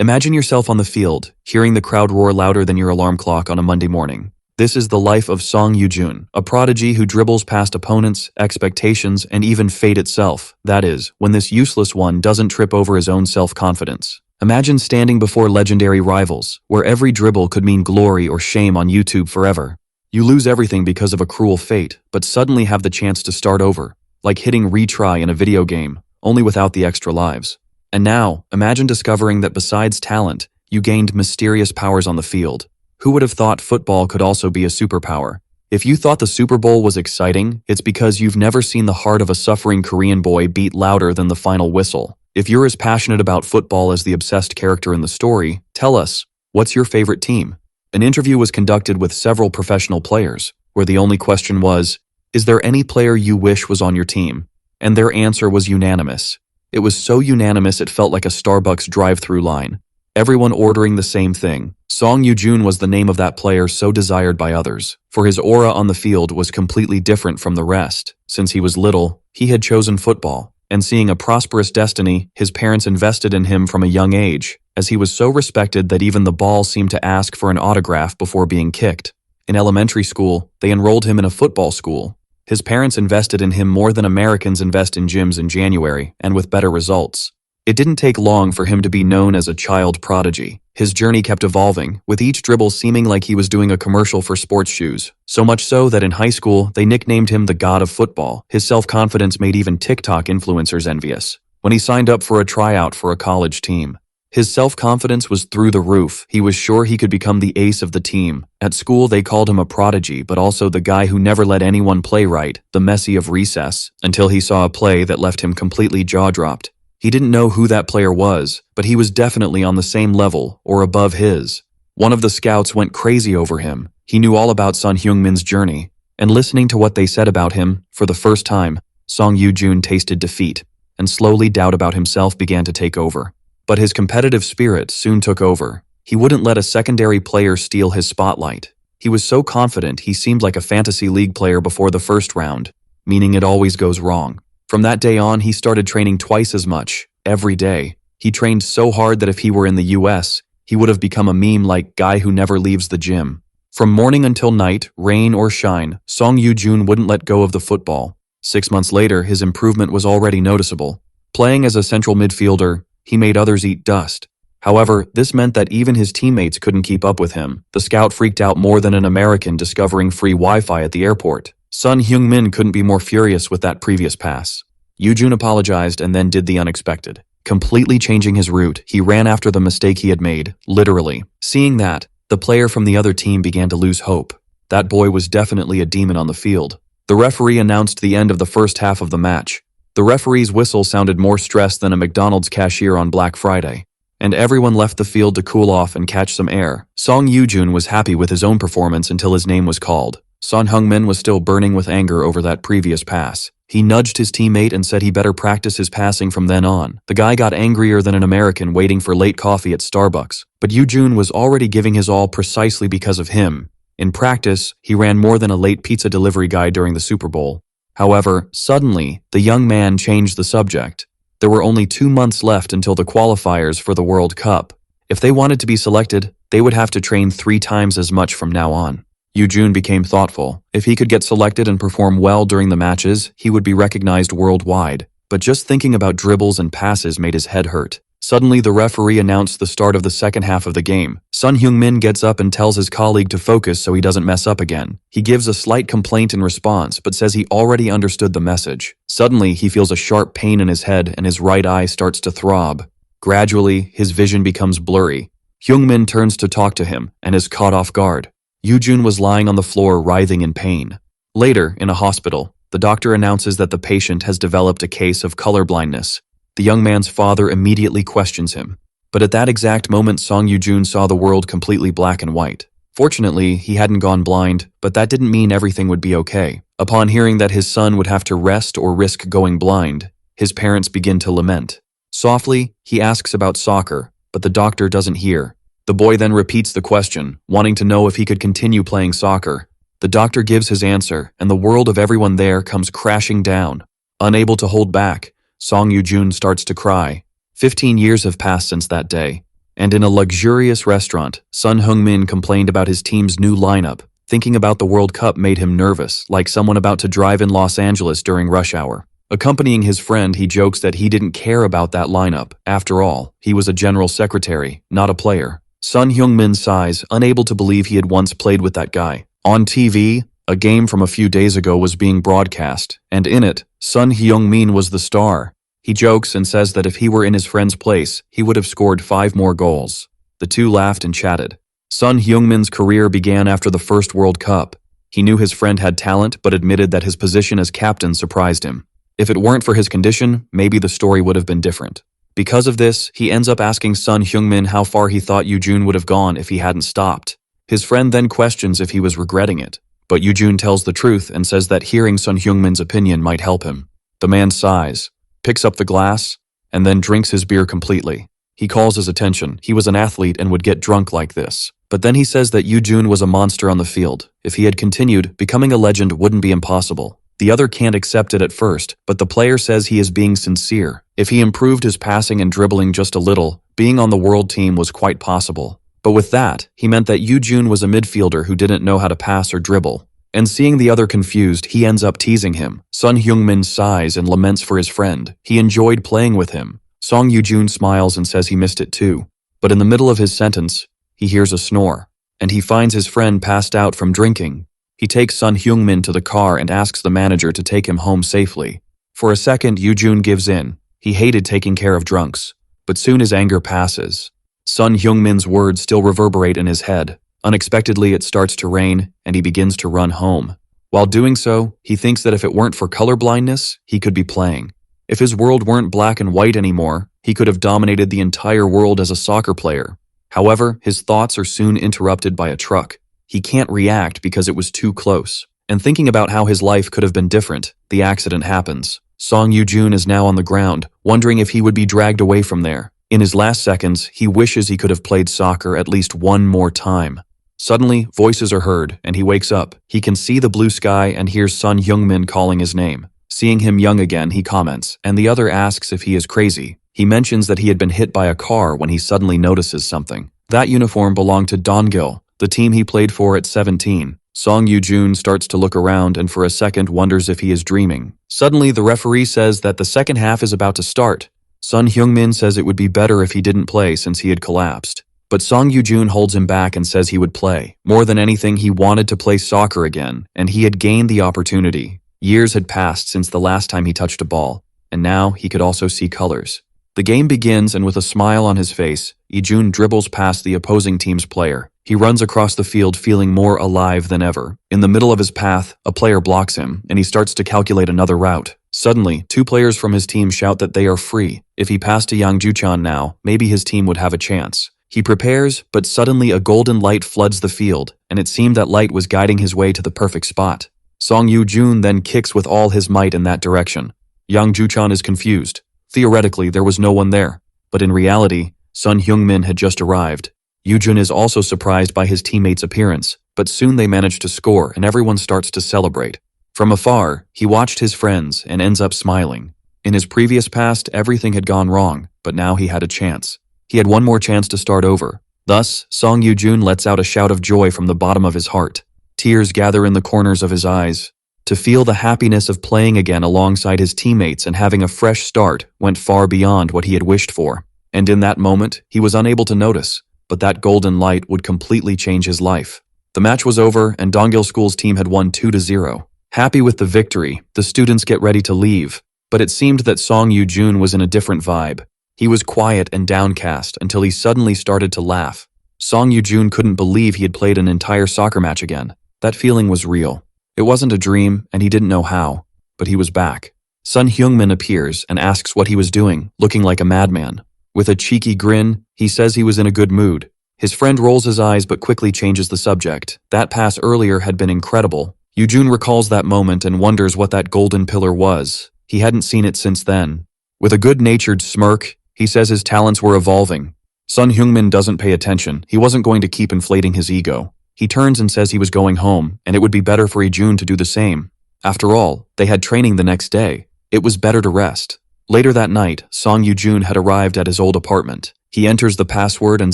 Imagine yourself on the field, hearing the crowd roar louder than your alarm clock on a Monday morning. This is the life of Song Yoo-jun, a prodigy who dribbles past opponents, expectations, and even fate itself. That is, when this useless one doesn't trip over his own self-confidence. Imagine standing before legendary rivals, where every dribble could mean glory or shame on YouTube forever. You lose everything because of a cruel fate, but suddenly have the chance to start over, like hitting retry in a video game, only without the extra lives. And now, imagine discovering that besides talent, you gained mysterious powers on the field. Who would have thought football could also be a superpower? If you thought the Super Bowl was exciting, it's because you've never seen the heart of a suffering Korean boy beat louder than the final whistle. If you're as passionate about football as the obsessed character in the story, tell us, what's your favorite team? An interview was conducted with several professional players, where the only question was, is there any player you wish was on your team? And their answer was unanimous. It was so unanimous it felt like a Starbucks drive-through line. Everyone ordering the same thing. Song Yoo-jun was the name of that player so desired by others, for his aura on the field was completely different from the rest. Since he was little, he had chosen football, and seeing a prosperous destiny, his parents invested in him from a young age, as he was so respected that even the ball seemed to ask for an autograph before being kicked. In elementary school, they enrolled him in a football school. His parents invested in him more than Americans invest in gyms in January, and with better results. It didn't take long for him to be known as a child prodigy. His journey kept evolving, with each dribble seeming like he was doing a commercial for sports shoes. So much so that in high school, they nicknamed him the God of Football. His self-confidence made even TikTok influencers envious. When he signed up for a tryout for a college team, his self-confidence was through the roof. He was sure he could become the ace of the team. At school, they called him a prodigy, but also the guy who never let anyone play right, the Messi of recess, until he saw a play that left him completely jaw-dropped. He didn't know who that player was, but he was definitely on the same level, or above his. One of the scouts went crazy over him. He knew all about Sun Heung-min's journey, and listening to what they said about him, for the first time, Song Yoo-jun tasted defeat, and slowly doubt about himself began to take over. But his competitive spirit soon took over. He wouldn't let a secondary player steal his spotlight. He was so confident he seemed like a fantasy league player before the first round, meaning it always goes wrong. From that day on, he started training twice as much, every day. He trained so hard that if he were in the US, he would have become a meme like guy who never leaves the gym. From morning until night, rain or shine, Song Yoo-jun wouldn't let go of the football. 6 months later, his improvement was already noticeable. Playing as a central midfielder, he made others eat dust. However, this meant that even his teammates couldn't keep up with him. The scout freaked out more than an American discovering free Wi-Fi at the airport. Sun Heung-min couldn't be more furious with that previous pass. Yoo-jun apologized and then did the unexpected. Completely changing his route, he ran after the mistake he had made, literally. Seeing that, the player from the other team began to lose hope. That boy was definitely a demon on the field. The referee announced the end of the first half of the match. The referee's whistle sounded more stressed than a McDonald's cashier on Black Friday. And everyone left the field to cool off and catch some air. Song Yoo-jun was happy with his own performance until his name was called. Sun Heung-min was still burning with anger over that previous pass. He nudged his teammate and said he better practice his passing from then on. The guy got angrier than an American waiting for late coffee at Starbucks. But Yoo-jun was already giving his all precisely because of him. In practice, he ran more than a late pizza delivery guy during the Super Bowl. However, suddenly, the young man changed the subject. There were only 2 months left until the qualifiers for the World Cup. If they wanted to be selected, they would have to train 3 times as much from now on. Yoo-jun became thoughtful. If he could get selected and perform well during the matches, he would be recognized worldwide. But just thinking about dribbles and passes made his head hurt. Suddenly, the referee announced the start of the second half of the game. Sun Heung-min gets up and tells his colleague to focus so he doesn't mess up again. He gives a slight complaint in response, but says he already understood the message. Suddenly, he feels a sharp pain in his head and his right eye starts to throb. Gradually, his vision becomes blurry. Heung-min turns to talk to him and is caught off guard. Yoo-jun was lying on the floor writhing in pain. Later, in a hospital, the doctor announces that the patient has developed a case of colorblindness. The young man's father immediately questions him. But at that exact moment, Song Yoo-jun saw the world completely black and white. Fortunately, he hadn't gone blind, but that didn't mean everything would be okay. Upon hearing that his son would have to rest or risk going blind, his parents begin to lament. Softly, he asks about soccer, but the doctor doesn't hear. The boy then repeats the question, wanting to know if he could continue playing soccer. The doctor gives his answer, and the world of everyone there comes crashing down. Unable to hold back, Song Yoo-jun starts to cry. 15 years have passed since that day. And in a luxurious restaurant, Sun Heung-min complained about his team's new lineup. Thinking about the World Cup made him nervous, like someone about to drive in Los Angeles during rush hour. Accompanying his friend, he jokes that he didn't care about that lineup. After all, he was a general secretary, not a player. Sun Heung-min sighs, unable to believe he had once played with that guy. On TV, a game from a few days ago was being broadcast, and in it, Sun Heung-min was the star. He jokes and says that if he were in his friend's place, he would have scored 5 more goals. The two laughed and chatted. Sun Heung-min's career began after the first World Cup. He knew his friend had talent, but admitted that his position as captain surprised him. If it weren't for his condition, maybe the story would have been different. Because of this, he ends up asking Sun Heung-min how far he thought Yoo-jun would have gone if he hadn't stopped. His friend then questions if he was regretting it, but Yoo-jun tells the truth and says that hearing Sun Heung-min's opinion might help him. The man sighs, picks up the glass, and then drinks his beer completely. He calls his attention. He was an athlete and would get drunk like this. But then he says that Yoo-jun was a monster on the field. If he had continued, becoming a legend wouldn't be impossible. The other can't accept it at first, but the player says he is being sincere. If he improved his passing and dribbling just a little, being on the world team was quite possible. But with that, he meant that Yoo-jun was a midfielder who didn't know how to pass or dribble. And seeing the other confused, he ends up teasing him. Sun Heung-min sighs and laments for his friend. He enjoyed playing with him. Song Yoo-jun smiles and says he missed it too. But in the middle of his sentence, he hears a snore, and he finds his friend passed out from drinking. He takes Sun Heung-min to the car and asks the manager to take him home safely. For a second, Yoo-jun gives in. He hated taking care of drunks, but soon his anger passes. Sun Heung-min's words still reverberate in his head. Unexpectedly, it starts to rain, and he begins to run home. While doing so, he thinks that if it weren't for colorblindness, he could be playing. If his world weren't black and white anymore, he could have dominated the entire world as a soccer player. However, his thoughts are soon interrupted by a truck. He can't react because it was too close. And thinking about how his life could have been different, the accident happens. Song Yoo-jun is now on the ground, wondering if he would be dragged away from there. In his last seconds, he wishes he could have played soccer at least one more time. Suddenly, voices are heard, and he wakes up. He can see the blue sky and hears Sun Heung-min calling his name. Seeing him young again, he comments, and the other asks if he is crazy. He mentions that he had been hit by a car when he suddenly notices something. That uniform belonged to Dongil, the team he played for at 17. Song Yoo-jun starts to look around and for a second wonders if he is dreaming. Suddenly, the referee says that the second half is about to start. Sun Heung-min says it would be better if he didn't play since he had collapsed. But Song Yoo-jun holds him back and says he would play. More than anything, he wanted to play soccer again, and he had gained the opportunity. Years had passed since the last time he touched a ball, and now he could also see colors. The game begins, and with a smile on his face, Yoo-jun dribbles past the opposing team's player. He runs across the field feeling more alive than ever. In the middle of his path, a player blocks him, and he starts to calculate another route. Suddenly, 2 players from his team shout that they are free. If he passed to Yang Ju-chan now, maybe his team would have a chance. He prepares, but suddenly a golden light floods the field, and it seemed that light was guiding his way to the perfect spot. Song Yoo-jun then kicks with all his might in that direction. Yang Ju-chan is confused. Theoretically, there was no one there, but in reality, Sun Heung-min had just arrived. Yoo-jun is also surprised by his teammates' appearance, but soon they manage to score and everyone starts to celebrate. From afar, he watched his friends and ends up smiling. In his previous past, everything had gone wrong, but now he had a chance. He had one more chance to start over. Thus, Song Yoo-jun lets out a shout of joy from the bottom of his heart. Tears gather in the corners of his eyes. To feel the happiness of playing again alongside his teammates and having a fresh start went far beyond what he had wished for. And in that moment, he was unable to notice, but that golden light would completely change his life. The match was over and Dongil School's team had won 2-0. Happy with the victory, the students get ready to leave, but it seemed that Song Yoo-jun was in a different vibe. He was quiet and downcast until he suddenly started to laugh. Song Yoo-jun couldn't believe he had played an entire soccer match again. That feeling was real. It wasn't a dream, and he didn't know how, but he was back. Sun Heung-min appears and asks what he was doing, looking like a madman. With a cheeky grin, he says he was in a good mood. His friend rolls his eyes but quickly changes the subject. That pass earlier had been incredible. Yoo-jun recalls that moment and wonders what that golden pillar was. He hadn't seen it since then. With a good-natured smirk, he says his talents were evolving. Sun Heung-min doesn't pay attention. He wasn't going to keep inflating his ego. He turns and says he was going home, and it would be better for Yoo-jun to do the same. After all, they had training the next day. It was better to rest. Later that night, Song Yoo-jun had arrived at his old apartment. He enters the password and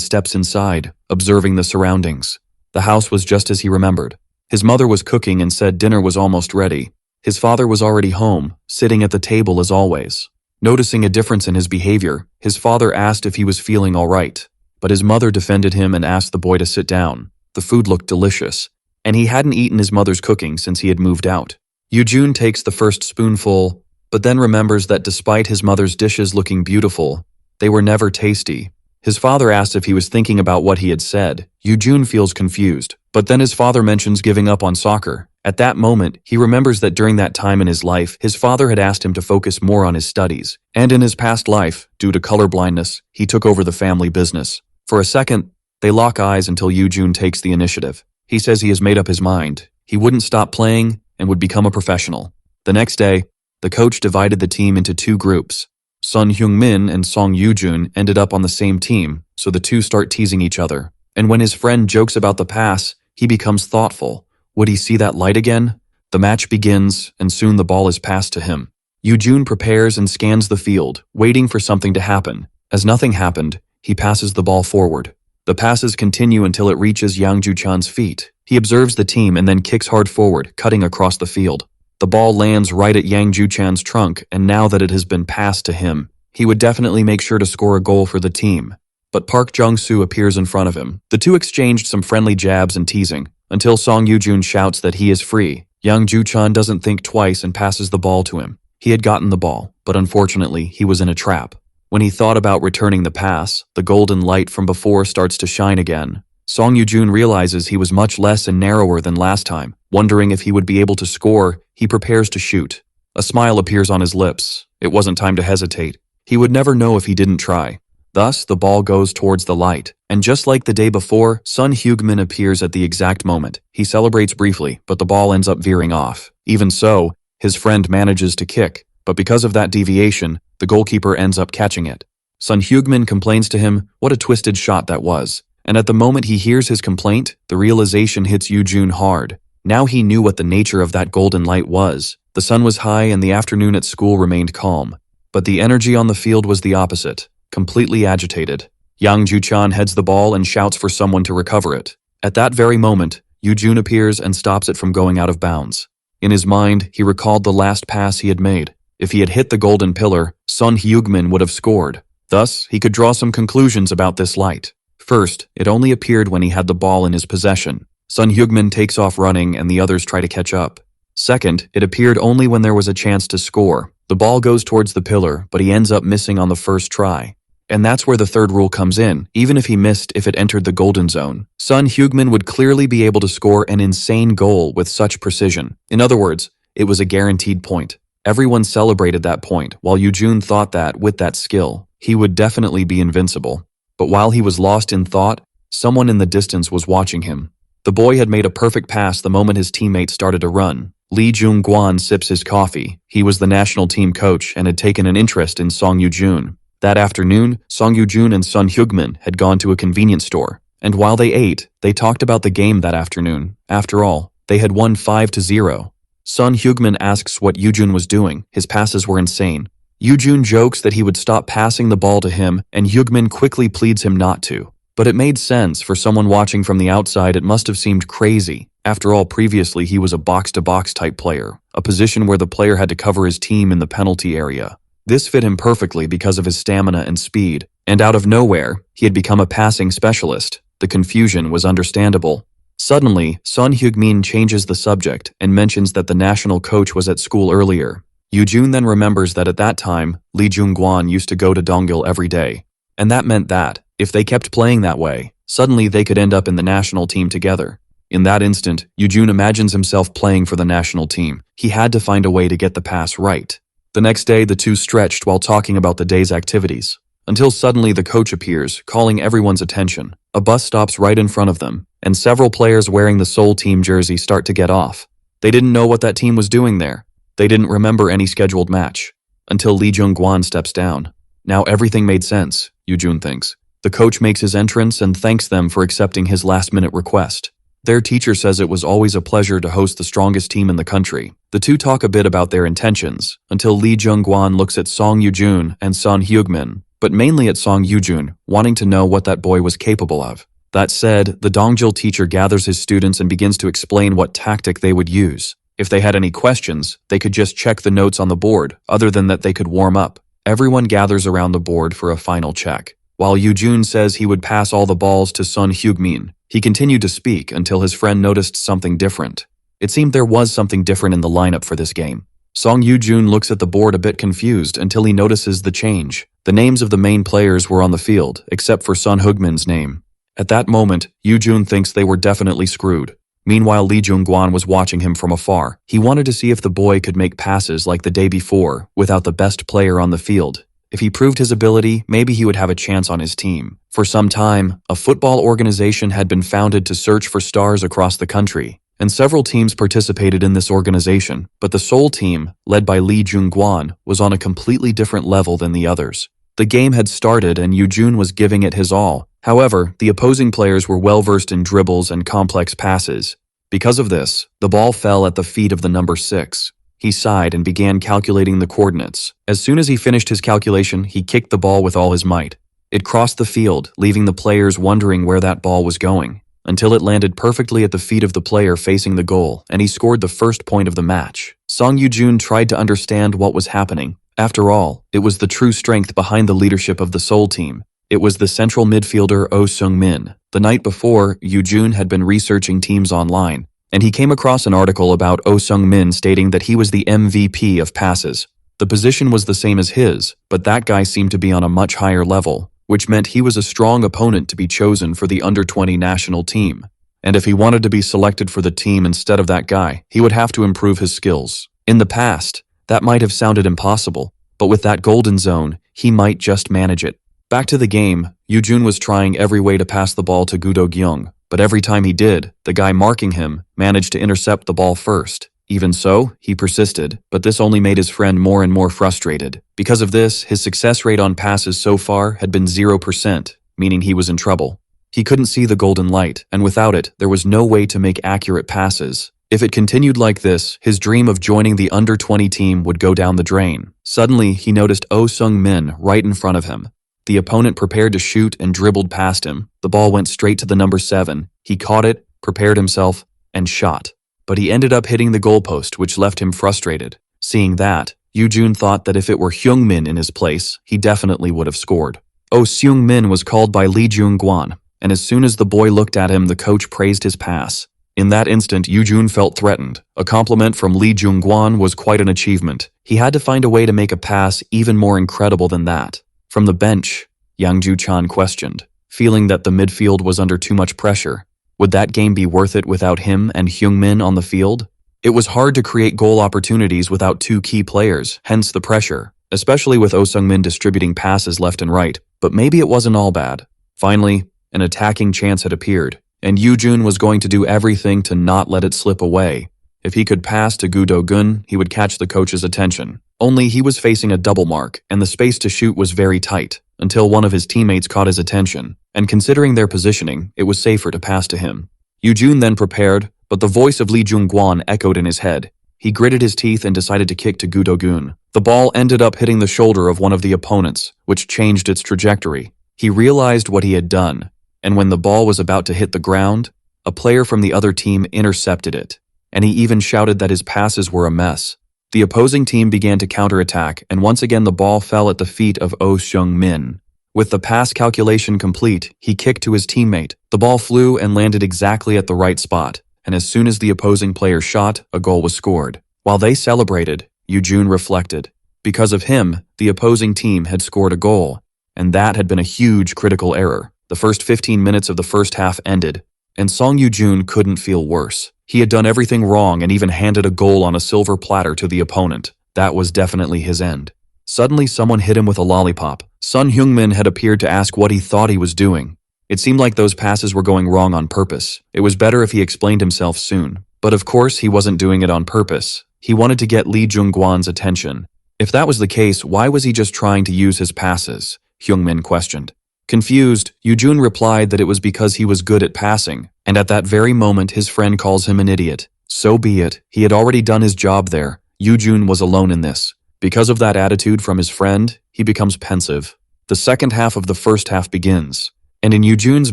steps inside, observing the surroundings. The house was just as he remembered. His mother was cooking and said dinner was almost ready. His father was already home, sitting at the table as always. Noticing a difference in his behavior, his father asked if he was feeling all right. But his mother defended him and asked the boy to sit down. The food looked delicious, and he hadn't eaten his mother's cooking since he had moved out. Yoo-jun takes the first spoonful, but then remembers that despite his mother's dishes looking beautiful, they were never tasty. His father asks if he was thinking about what he had said. Yoo-jun feels confused, but then his father mentions giving up on soccer. At that moment, he remembers that during that time in his life, his father had asked him to focus more on his studies. And in his past life, due to color blindness, he took over the family business. For a second, they lock eyes until Yoo-jun takes the initiative. He says he has made up his mind. He wouldn't stop playing and would become a professional. The next day, the coach divided the team into two groups. Sun Hyung-min and Song Yoo-jun ended up on the same team, so the two start teasing each other. And when his friend jokes about the pass, he becomes thoughtful. Would he see that light again? The match begins, and soon the ball is passed to him. Yoo-jun prepares and scans the field, waiting for something to happen. As nothing happened, he passes the ball forward. The passes continue until it reaches Yang Ju-chan's feet. He observes the team and then kicks hard forward, cutting across the field. The ball lands right at Yang Ju-chan's trunk, and now that it has been passed to him, he would definitely make sure to score a goal for the team. But Park Jung-soo appears in front of him. The two exchanged some friendly jabs and teasing, until Song Yoo-jun shouts that he is free. Yang Ju-chan doesn't think twice and passes the ball to him. He had gotten the ball, but unfortunately, he was in a trap. When he thought about returning the pass, the golden light from before starts to shine again. Song Yoo-jun realizes he was much less and narrower than last time. Wondering if he would be able to score, he prepares to shoot. A smile appears on his lips. It wasn't time to hesitate. He would never know if he didn't try. Thus, the ball goes towards the light. And just like the day before, Sun Hyung-min appears at the exact moment. He celebrates briefly, but the ball ends up veering off. Even so, his friend manages to kick. But because of that deviation, the goalkeeper ends up catching it. Sun Hyung-min complains to him what a twisted shot that was. And at the moment he hears his complaint, the realization hits Yoo-jun hard. Now he knew what the nature of that golden light was. The sun was high and the afternoon at school remained calm. But the energy on the field was the opposite, completely agitated. Yang Ju-chan heads the ball and shouts for someone to recover it. At that very moment, Yoo-jun appears and stops it from going out of bounds. In his mind, he recalled the last pass he had made. If he had hit the golden pillar, Sun Hyung-min would have scored. Thus, he could draw some conclusions about this light. First, it only appeared when he had the ball in his possession. Sun Hyung-min takes off running and the others try to catch up. Second, it appeared only when there was a chance to score. The ball goes towards the pillar, but he ends up missing on the first try. And that's where the third rule comes in. Even if he missed if it entered the golden zone, Sun Hyung-min would clearly be able to score an insane goal with such precision. In other words, it was a guaranteed point. Everyone celebrated that point, while Yoo-jun thought that, with that skill, he would definitely be invincible. But while he was lost in thought, someone in the distance was watching him. The boy had made a perfect pass the moment his teammate started to run. Lee Jung-gwan sips his coffee. He was the national team coach and had taken an interest in Song Yoo-jun. That afternoon, Song Yoo-jun and Sun Hyung-min had gone to a convenience store. And while they ate, they talked about the game that afternoon. After all, they had won 5-0. Sun Hyung-min asks what Yoo-jun was doing. His passes were insane. Yoo-jun jokes that he would stop passing the ball to him, and Hyung-min quickly pleads him not to. But it made sense. For someone watching from the outside, it must have seemed crazy. After all, previously he was a box-to-box type player, a position where the player had to cover his team in the penalty area. This fit him perfectly because of his stamina and speed, and out of nowhere, he had become a passing specialist. The confusion was understandable. Suddenly, Sun Hyung-min changes the subject and mentions that the national coach was at school earlier. Yoo-jun then remembers that at that time, Lee Jung-gwan used to go to Donggil every day. And that meant that, if they kept playing that way, suddenly they could end up in the national team together. In that instant, Yoo-jun imagines himself playing for the national team. He had to find a way to get the pass right. The next day, the two stretched while talking about the day's activities. Until suddenly the coach appears, calling everyone's attention. A bus stops right in front of them, and several players wearing the Seoul team jersey start to get off. They didn't know what that team was doing there. They didn't remember any scheduled match. Until Lee Jung-gwan steps down. Now everything made sense, Yoo-jun thinks. The coach makes his entrance and thanks them for accepting his last-minute request. Their teacher says it was always a pleasure to host the strongest team in the country. The two talk a bit about their intentions, until Lee Jung-gwan looks at Song Yoo-jun and Sun Hyung-min. but mainly at Song Yujun, wanting to know what that boy was capable of. That said, the Dongjil teacher gathers his students and begins to explain what tactic they would use. If they had any questions, they could just check the notes on the board, other than that they could warm up. Everyone gathers around the board for a final check. While Yujun says he would pass all the balls to Sun Hyugmin, he continued to speak until his friend noticed something different. It seemed there was something different in the lineup for this game. Song Yujun looks at the board a bit confused until he notices the change. The names of the main players were on the field, except for Sun Hyugmin's name. At that moment, Yujun thinks they were definitely screwed. Meanwhile, Lee Jungguan was watching him from afar. He wanted to see if the boy could make passes like the day before, without the best player on the field. If he proved his ability, maybe he would have a chance on his team. For some time, a football organization had been founded to search for stars across the country, and several teams participated in this organization, but the Seoul team, led by Lee Jungguan, was on a completely different level than the others. The game had started and Yujun was giving it his all. However, the opposing players were well-versed in dribbles and complex passes. Because of this, the ball fell at the feet of the number 6. He sighed and began calculating the coordinates. As soon as he finished his calculation, he kicked the ball with all his might. It crossed the field, leaving the players wondering where that ball was going, until it landed perfectly at the feet of the player facing the goal, and he scored the first point of the match. Song Yujun tried to understand what was happening. After all, it was the true strength behind the leadership of the Seoul team. It was the central midfielder Oh Seung-min. The night before, Yujun had been researching teams online, and he came across an article about Oh Seung-min stating that he was the MVP of passes. The position was the same as his, but that guy seemed to be on a much higher level, which meant he was a strong opponent to be chosen for the under-20 national team. And if he wanted to be selected for the team instead of that guy, he would have to improve his skills. In the past, that might have sounded impossible, but with that golden zone, he might just manage it. Back to the game, Yujun was trying every way to pass the ball to Gudo Gyung, but every time he did, the guy marking him managed to intercept the ball first. Even so, he persisted, but this only made his friend more and more frustrated. Because of this, his success rate on passes so far had been 0%, meaning he was in trouble. He couldn't see the golden light, and without it, there was no way to make accurate passes. If it continued like this, his dream of joining the under-20 team would go down the drain. Suddenly, he noticed Oh Seung-min right in front of him. The opponent prepared to shoot and dribbled past him. The ball went straight to the number 7. He caught it, prepared himself, and shot. But he ended up hitting the goalpost, which left him frustrated. Seeing that, Yujun thought that if it were Hyungmin in his place, he definitely would have scored. Oh Seung-min was called by Lee Jungguan, and as soon as the boy looked at him, the coach praised his pass. In that instant, Yujun felt threatened. A compliment from Lee Jungguan was quite an achievement. He had to find a way to make a pass even more incredible than that. From the bench, Yang Ju-chan questioned, feeling that the midfield was under too much pressure. Would that game be worth it without him and Hyungmin on the field? It was hard to create goal opportunities without two key players, hence the pressure, especially with Oh Seung-min distributing passes left and right, but maybe it wasn't all bad. Finally, an attacking chance had appeared, and Yujun was going to do everything to not let it slip away. If he could pass to Gu Do-gun, he would catch the coach's attention. Only he was facing a double mark, and the space to shoot was very tight, until one of his teammates caught his attention, and considering their positioning, it was safer to pass to him. Yujun then prepared, but the voice of Lee Jungguan echoed in his head. He gritted his teeth and decided to kick to Gu Do-gun. The ball ended up hitting the shoulder of one of the opponents, which changed its trajectory. He realized what he had done, and when the ball was about to hit the ground, a player from the other team intercepted it, and he even shouted that his passes were a mess. The opposing team began to counterattack, and once again the ball fell at the feet of Oh Seung-min. With the pass calculation complete, he kicked to his teammate. The ball flew and landed exactly at the right spot, and as soon as the opposing player shot, a goal was scored. While they celebrated, Yujun reflected. Because of him, the opposing team had scored a goal, and that had been a huge critical error. The first 15 minutes of the first half ended, and Song Yujun couldn't feel worse. He had done everything wrong and even handed a goal on a silver platter to the opponent. That was definitely his end. Suddenly, someone hit him with a lollipop. Sun Hyungmin had appeared to ask what he thought he was doing. It seemed like those passes were going wrong on purpose. It was better if he explained himself soon. But of course, he wasn't doing it on purpose. He wanted to get Lee Jungguan's attention. If that was the case, why was he just trying to use his passes? Hyungmin questioned. Confused, Yujun replied that it was because he was good at passing, and at that very moment his friend calls him an idiot. So be it, he had already done his job there. Yujun was alone in this. Because of that attitude from his friend, he becomes pensive. The second half of the first half begins. And in Yujun's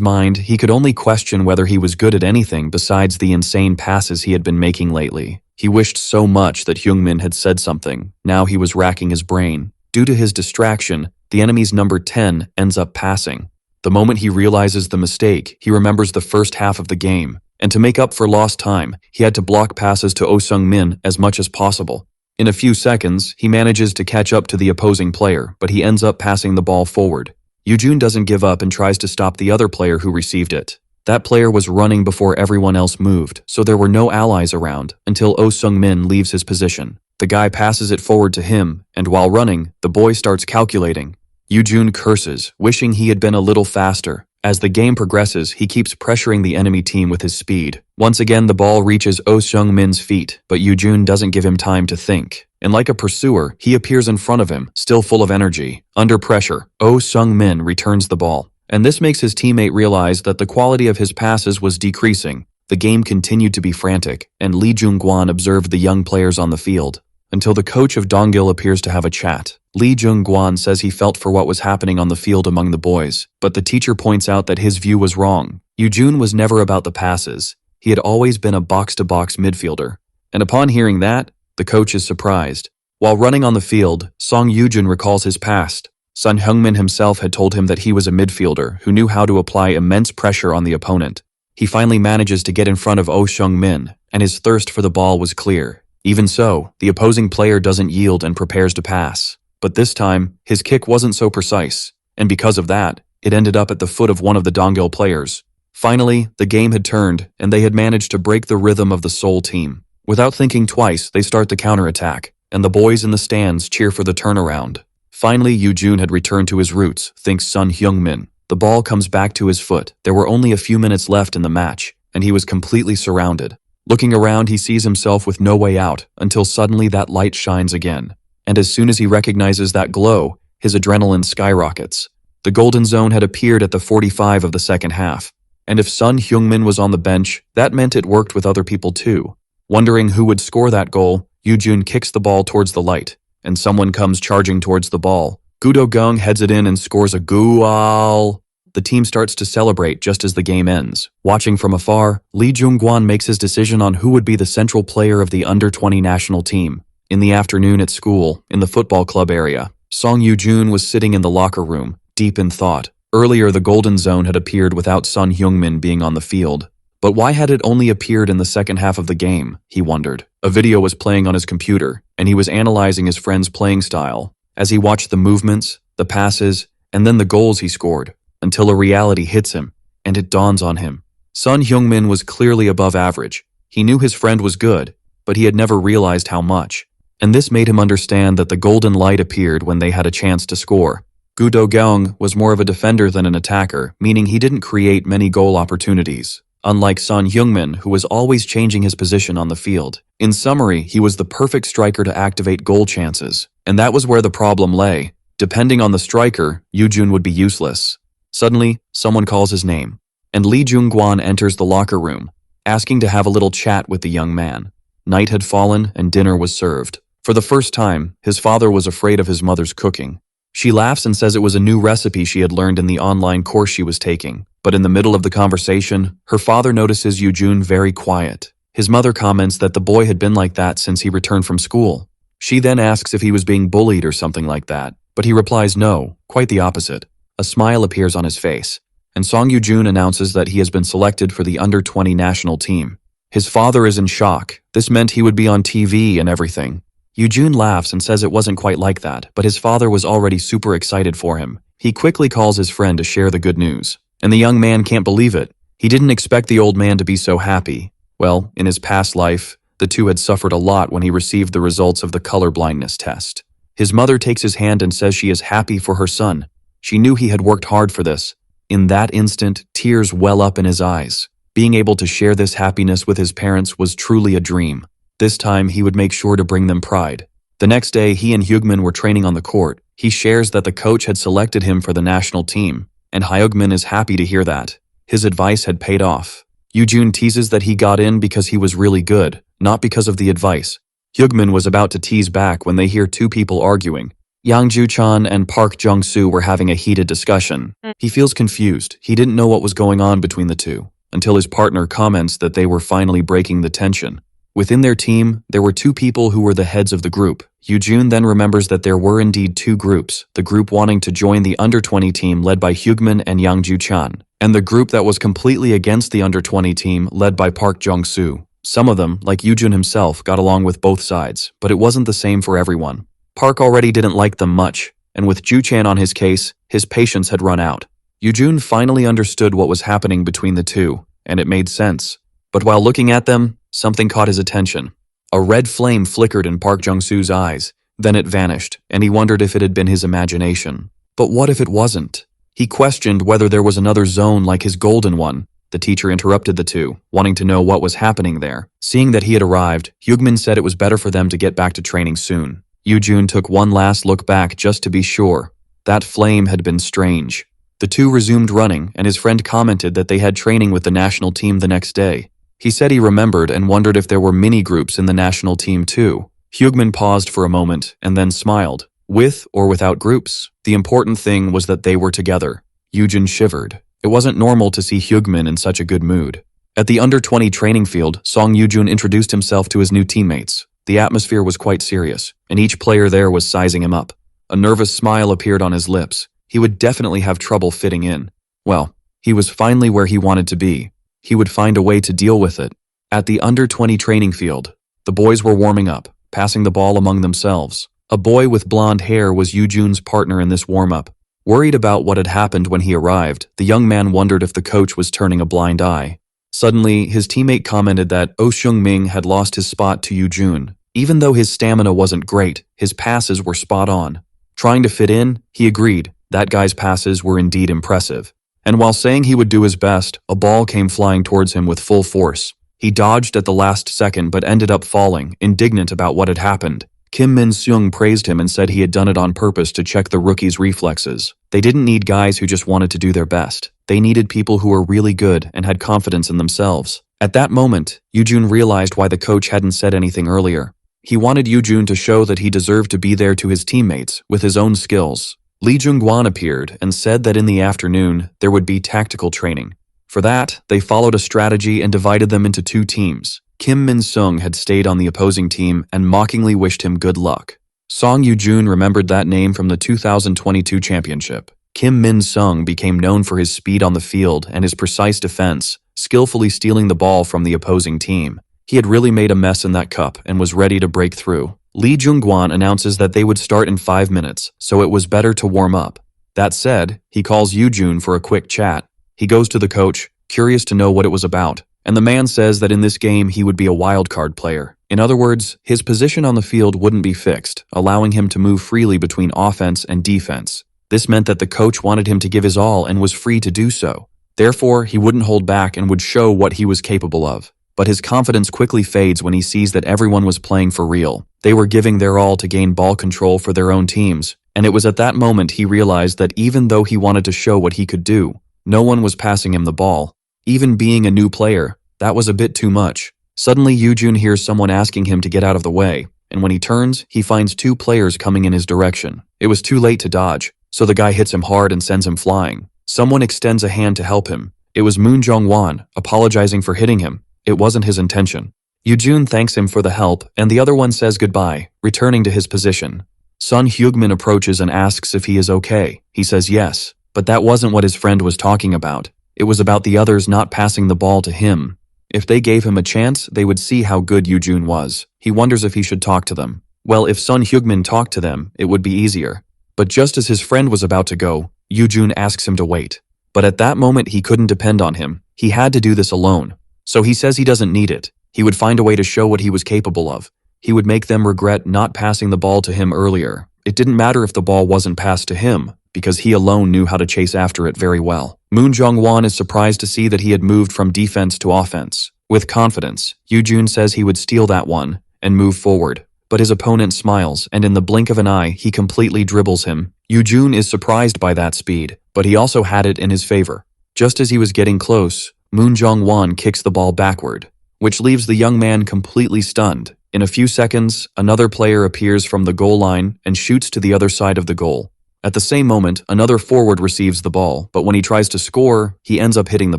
mind, he could only question whether he was good at anything besides the insane passes he had been making lately. He wished so much that Hyungmin had said something. Now he was racking his brain. Due to his distraction, the enemy's number 10 ends up passing. The moment he realizes the mistake, he remembers the first half of the game. And to make up for lost time, he had to block passes to Oh Sung-min as much as possible. In a few seconds, he manages to catch up to the opposing player, but he ends up passing the ball forward. Yujun doesn't give up and tries to stop the other player who received it. That player was running before everyone else moved, so there were no allies around until Oh Sung-min leaves his position. The guy passes it forward to him, and while running, the boy starts calculating. Yujun curses, wishing he had been a little faster. As the game progresses, he keeps pressuring the enemy team with his speed. Once again, the ball reaches Oh Sung-min's feet, but Yujun doesn't give him time to think. And like a pursuer, he appears in front of him, still full of energy. Under pressure, Oh Sung-min returns the ball. And this makes his teammate realize that the quality of his passes was decreasing. The game continued to be frantic, and Lee Jung-gwan observed the young players on the field. Until the coach of Dongil appears to have a chat. Lee Jung-gwan says he felt for what was happening on the field among the boys, but the teacher points out that his view was wrong. Yujun was never about the passes. He had always been a box-to-box midfielder. And upon hearing that, the coach is surprised. While running on the field, Song Yujun recalls his past. Sun Hyungmin himself had told him that he was a midfielder who knew how to apply immense pressure on the opponent. He finally manages to get in front of Oh Sung-min, and his thirst for the ball was clear. Even so, the opposing player doesn't yield and prepares to pass. But this time, his kick wasn't so precise, and because of that, it ended up at the foot of one of the Dongil players. Finally, the game had turned, and they had managed to break the rhythm of the Seoul team. Without thinking twice, they start the counterattack, and the boys in the stands cheer for the turnaround. Finally, Yujun had returned to his roots, thinks Sun Hyungmin. The ball comes back to his foot. There were only a few minutes left in the match, and he was completely surrounded. Looking around, he sees himself with no way out, until suddenly that light shines again. And as soon as he recognizes that glow, his adrenaline skyrockets. The golden zone had appeared at the 45 of the second half. And if Sun Hyungmin was on the bench, that meant it worked with other people too. Wondering who would score that goal, Yujun kicks the ball towards the light, and someone comes charging towards the ball. Gudo Gong heads it in and scores a goal. The team starts to celebrate just as the game ends. Watching from afar, Lee Jung-gwan makes his decision on who would be the central player of the under-20 national team. In the afternoon at school, in the football club area, Song Yujun was sitting in the locker room, deep in thought. Earlier, the golden zone had appeared without Sun Hyungmin being on the field. But why had it only appeared in the second half of the game, he wondered. A video was playing on his computer, and he was analyzing his friend's playing style. As he watched the movements, the passes, and then the goals he scored, until a reality hits him, and it dawns on him. Sun Hyungmin was clearly above average. He knew his friend was good, but he had never realized how much. And this made him understand that the golden light appeared when they had a chance to score. Gu Do-gyeong was more of a defender than an attacker, meaning he didn't create many goal opportunities. Unlike Sun Hyungmin, who was always changing his position on the field. In summary, he was the perfect striker to activate goal chances. And that was where the problem lay. Depending on the striker, Yujun would be useless. Suddenly, someone calls his name, and Lee Jung-gwan enters the locker room, asking to have a little chat with the young man. Night had fallen and dinner was served. For the first time, his father was afraid of his mother's cooking. She laughs and says it was a new recipe she had learned in the online course she was taking. But in the middle of the conversation, her father notices Yujun very quiet. His mother comments that the boy had been like that since he returned from school. She then asks if he was being bullied or something like that, but he replies no, quite the opposite. A smile appears on his face, and Song Yujun announces that he has been selected for the under-20 national team. His father is in shock. This meant he would be on TV and everything. Yujun laughs and says it wasn't quite like that, but his father was already super excited for him. He quickly calls his friend to share the good news, and the young man can't believe it. He didn't expect the old man to be so happy. Well, in his past life, the two had suffered a lot when he received the results of the color blindness test. His mother takes his hand and says she is happy for her son. She knew he had worked hard for this. In that instant, tears well up in his eyes. Being able to share this happiness with his parents was truly a dream. This time, he would make sure to bring them pride. The next day, he and Hyugmin were training on the court. He shares that the coach had selected him for the national team, and Hyugmin is happy to hear that. His advice had paid off. Yujun teases that he got in because he was really good, not because of the advice. Hyugmin was about to tease back when they hear two people arguing. Yang Ju-chan and Park Jung-soo were having a heated discussion. He feels confused. He didn't know what was going on between the two, until his partner comments that they were finally breaking the tension. Within their team, there were two people who were the heads of the group. Yoo-jun then remembers that there were indeed two groups, the group wanting to join the under-20 team led by Hyugmin and Yang Ju-chan, and the group that was completely against the under-20 team led by Park Jung-soo. Some of them, like Yoo-jun himself, got along with both sides, but it wasn't the same for everyone. Park already didn't like them much, and with Ju-chan on his case, his patience had run out. Yoo-jun finally understood what was happening between the two, and it made sense. But while looking at them, something caught his attention. A red flame flickered in Park Jung-soo's eyes, then it vanished, and he wondered if it had been his imagination. But what if it wasn't? He questioned whether there was another zone like his golden one. The teacher interrupted the two, wanting to know what was happening there. Seeing that he had arrived, Hyugmin said it was better for them to get back to training soon. Yoo-jun took one last look back just to be sure. That flame had been strange. The two resumed running, and his friend commented that they had training with the national team the next day. He said he remembered and wondered if there were mini-groups in the national team too. Hyugmin paused for a moment and then smiled. With or without groups, the important thing was that they were together. Yoo-jun shivered. It wasn't normal to see Hyugmin in such a good mood. At the under-20 training field, Song Yoo-jun introduced himself to his new teammates. The atmosphere was quite serious, and each player there was sizing him up. A nervous smile appeared on his lips. He would definitely have trouble fitting in. Well, he was finally where he wanted to be. He would find a way to deal with it. At the under-20 training field, the boys were warming up, passing the ball among themselves. A boy with blonde hair was Yoo-jun's partner in this warm-up. Worried about what had happened when he arrived, the young man wondered if the coach was turning a blind eye. Suddenly, his teammate commented that Oh Seung-ming had lost his spot to Yoo-jun. Even though his stamina wasn't great, his passes were spot on. Trying to fit in, he agreed. That guy's passes were indeed impressive. And while saying he would do his best, a ball came flying towards him with full force. He dodged at the last second but ended up falling, indignant about what had happened. Kim Min-seung praised him and said he had done it on purpose to check the rookie's reflexes. They didn't need guys who just wanted to do their best. They needed people who were really good and had confidence in themselves. At that moment, Yoo-jun realized why the coach hadn't said anything earlier. He wanted Yoo-jun to show that he deserved to be there to his teammates with his own skills. Lee Jung-gwan appeared and said that in the afternoon there would be tactical training. For that, they followed a strategy and divided them into two teams. Kim Min-seung had stayed on the opposing team and mockingly wished him good luck. Song Yoo-jun remembered that name from the 2022 championship. Kim Min-seung became known for his speed on the field and his precise defense, skillfully stealing the ball from the opposing team. He had really made a mess in that cup and was ready to break through. Lee Jung-gwan announces that they would start in 5 minutes, so it was better to warm up. That said, he calls Yoo-jun for a quick chat. He goes to the coach, curious to know what it was about, and the man says that in this game he would be a wildcard player. In other words, his position on the field wouldn't be fixed, allowing him to move freely between offense and defense. This meant that the coach wanted him to give his all and was free to do so. Therefore, he wouldn't hold back and would show what he was capable of. But his confidence quickly fades when he sees that everyone was playing for real. They were giving their all to gain ball control for their own teams, and it was at that moment he realized that even though he wanted to show what he could do, no one was passing him the ball. Even being a new player, that was a bit too much. Suddenly Yoo-jun hears someone asking him to get out of the way, and when he turns, he finds two players coming in his direction. It was too late to dodge, so the guy hits him hard and sends him flying. Someone extends a hand to help him. It was Moon Jong-won, apologizing for hitting him. It wasn't his intention. Yoo-jun thanks him for the help, and the other one says goodbye, returning to his position. Sun Hyugmin approaches and asks if he is okay. He says yes, but that wasn't what his friend was talking about. It was about the others not passing the ball to him. If they gave him a chance, they would see how good Yoo-jun was. He wonders if he should talk to them. Well, if Sun Hyugmin talked to them, it would be easier. But just as his friend was about to go, Yoo-jun asks him to wait. But at that moment he couldn't depend on him. He had to do this alone. So he says he doesn't need it. He would find a way to show what he was capable of. He would make them regret not passing the ball to him earlier. It didn't matter if the ball wasn't passed to him, because he alone knew how to chase after it very well. Moon Jong-won is surprised to see that he had moved from defense to offense. With confidence, Yoo-jun says he would steal that one and move forward. But his opponent smiles, and in the blink of an eye, he completely dribbles him. Yoo-jun is surprised by that speed, but he also had it in his favor. Just as he was getting close, Moon Jong-won kicks the ball backward, which leaves the young man completely stunned. In a few seconds, another player appears from the goal line and shoots to the other side of the goal. At the same moment, another forward receives the ball, but when he tries to score, he ends up hitting the